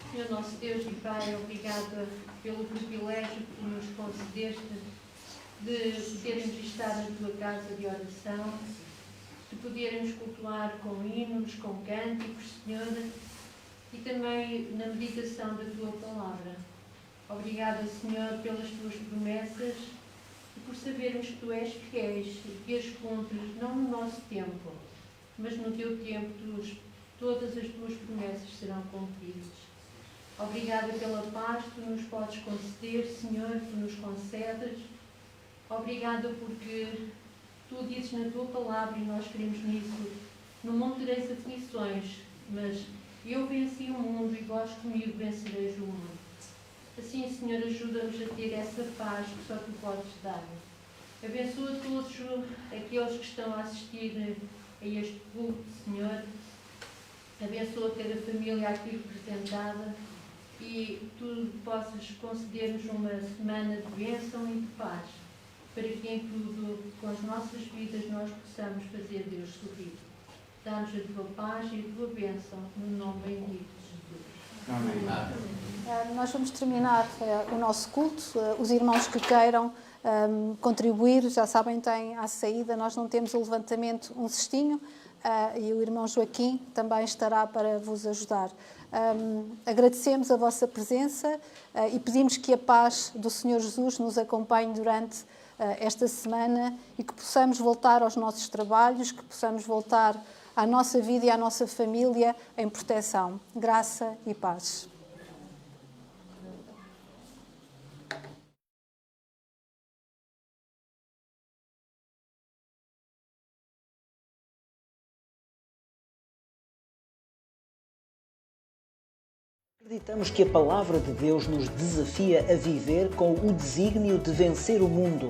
Senhor nosso Deus e Pai, obrigada pelo privilégio que tu nos concedeste de podermos estar na tua casa de oração, de podermos cultuar com hinos, com cânticos, Senhor, e também na meditação da tua palavra. Obrigada, Senhor, pelas tuas promessas e por sabermos que tu és fiéis e que as cumpres não no nosso tempo, mas no teu tempo todas as tuas promessas serão cumpridas. Obrigada pela paz que tu nos podes conceder, Senhor, que tu nos concedes. Obrigada porque tu dizes na tua palavra, e nós queremos nisso, no mundo tereis aflições, mas eu venci o mundo e vós comigo vencereis o mundo. Assim, Senhor, ajuda-nos a ter essa paz que só tu podes dar. Abençoa todos aqueles que estão a assistir a este culto, Senhor. Abençoa cada família aqui representada e tu possas conceder-nos uma semana de bênção e de paz, para que em tudo, com as nossas vidas, nós possamos fazer Deus sorrir. Dá-nos a tua paz e a tua bênção, no nome bendito de Jesus. Amém. Nós vamos terminar o nosso culto. Os irmãos que queiram contribuir, já sabem, têm à saída. Nós não temos o levantamento, um cestinho, e o irmão Joaquim também estará para vos ajudar. Agradecemos a vossa presença e pedimos que a paz do Senhor Jesus nos acompanhe durante esta semana e que possamos voltar aos nossos trabalhos, que possamos voltar à nossa vida e à nossa família em proteção. Graça e paz. Acreditamos que a Palavra de Deus nos desafia a viver com o desígnio de vencer o mundo,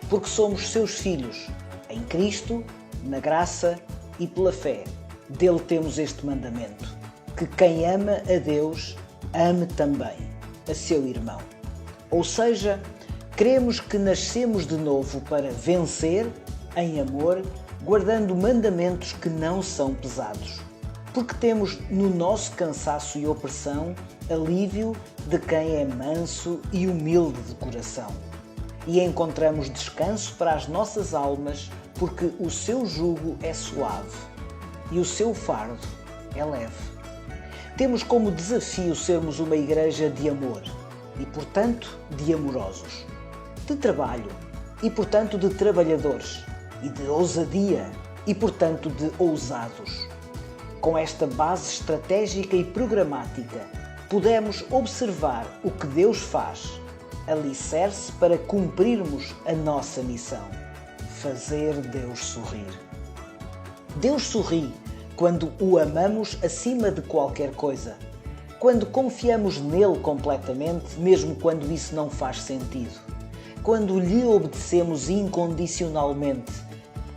porque somos seus filhos, em Cristo, na graça e pela fé. Dele temos este mandamento, que quem ama a Deus, ame também a seu irmão. Ou seja, cremos que nascemos de novo para vencer, em amor, guardando mandamentos que não são pesados. Porque temos no nosso cansaço e opressão alívio de quem é manso e humilde de coração. E encontramos descanso para as nossas almas, porque o seu jugo é suave e o seu fardo é leve. Temos como desafio sermos uma igreja de amor e, portanto, de amorosos, de trabalho e, portanto, de trabalhadores, e de ousadia e, portanto, de ousados. Com esta base estratégica e programática, podemos observar o que Deus faz, alicerce para cumprirmos a nossa missão: fazer Deus sorrir. Deus sorri quando o amamos acima de qualquer coisa, quando confiamos nele completamente, mesmo quando isso não faz sentido, quando lhe obedecemos incondicionalmente,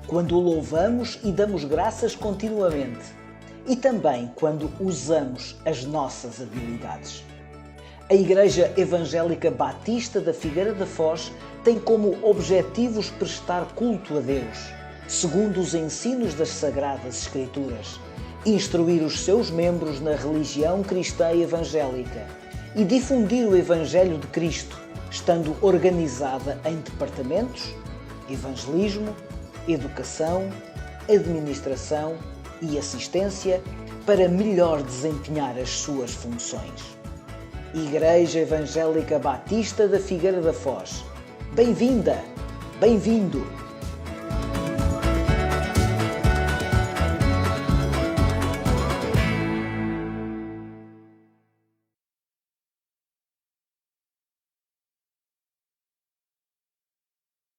quando o louvamos e damos graças continuamente, e também quando usamos as nossas habilidades. A Igreja Evangélica Batista da Figueira da Foz tem como objetivos prestar culto a Deus, segundo os ensinos das Sagradas Escrituras, instruir os seus membros na religião cristã evangélica e difundir o Evangelho de Cristo, estando organizada em departamentos: evangelismo, educação, administração e assistência, para melhor desempenhar as suas funções. Igreja Evangélica Batista da Figueira da Foz. Bem-vinda, bem-vindo!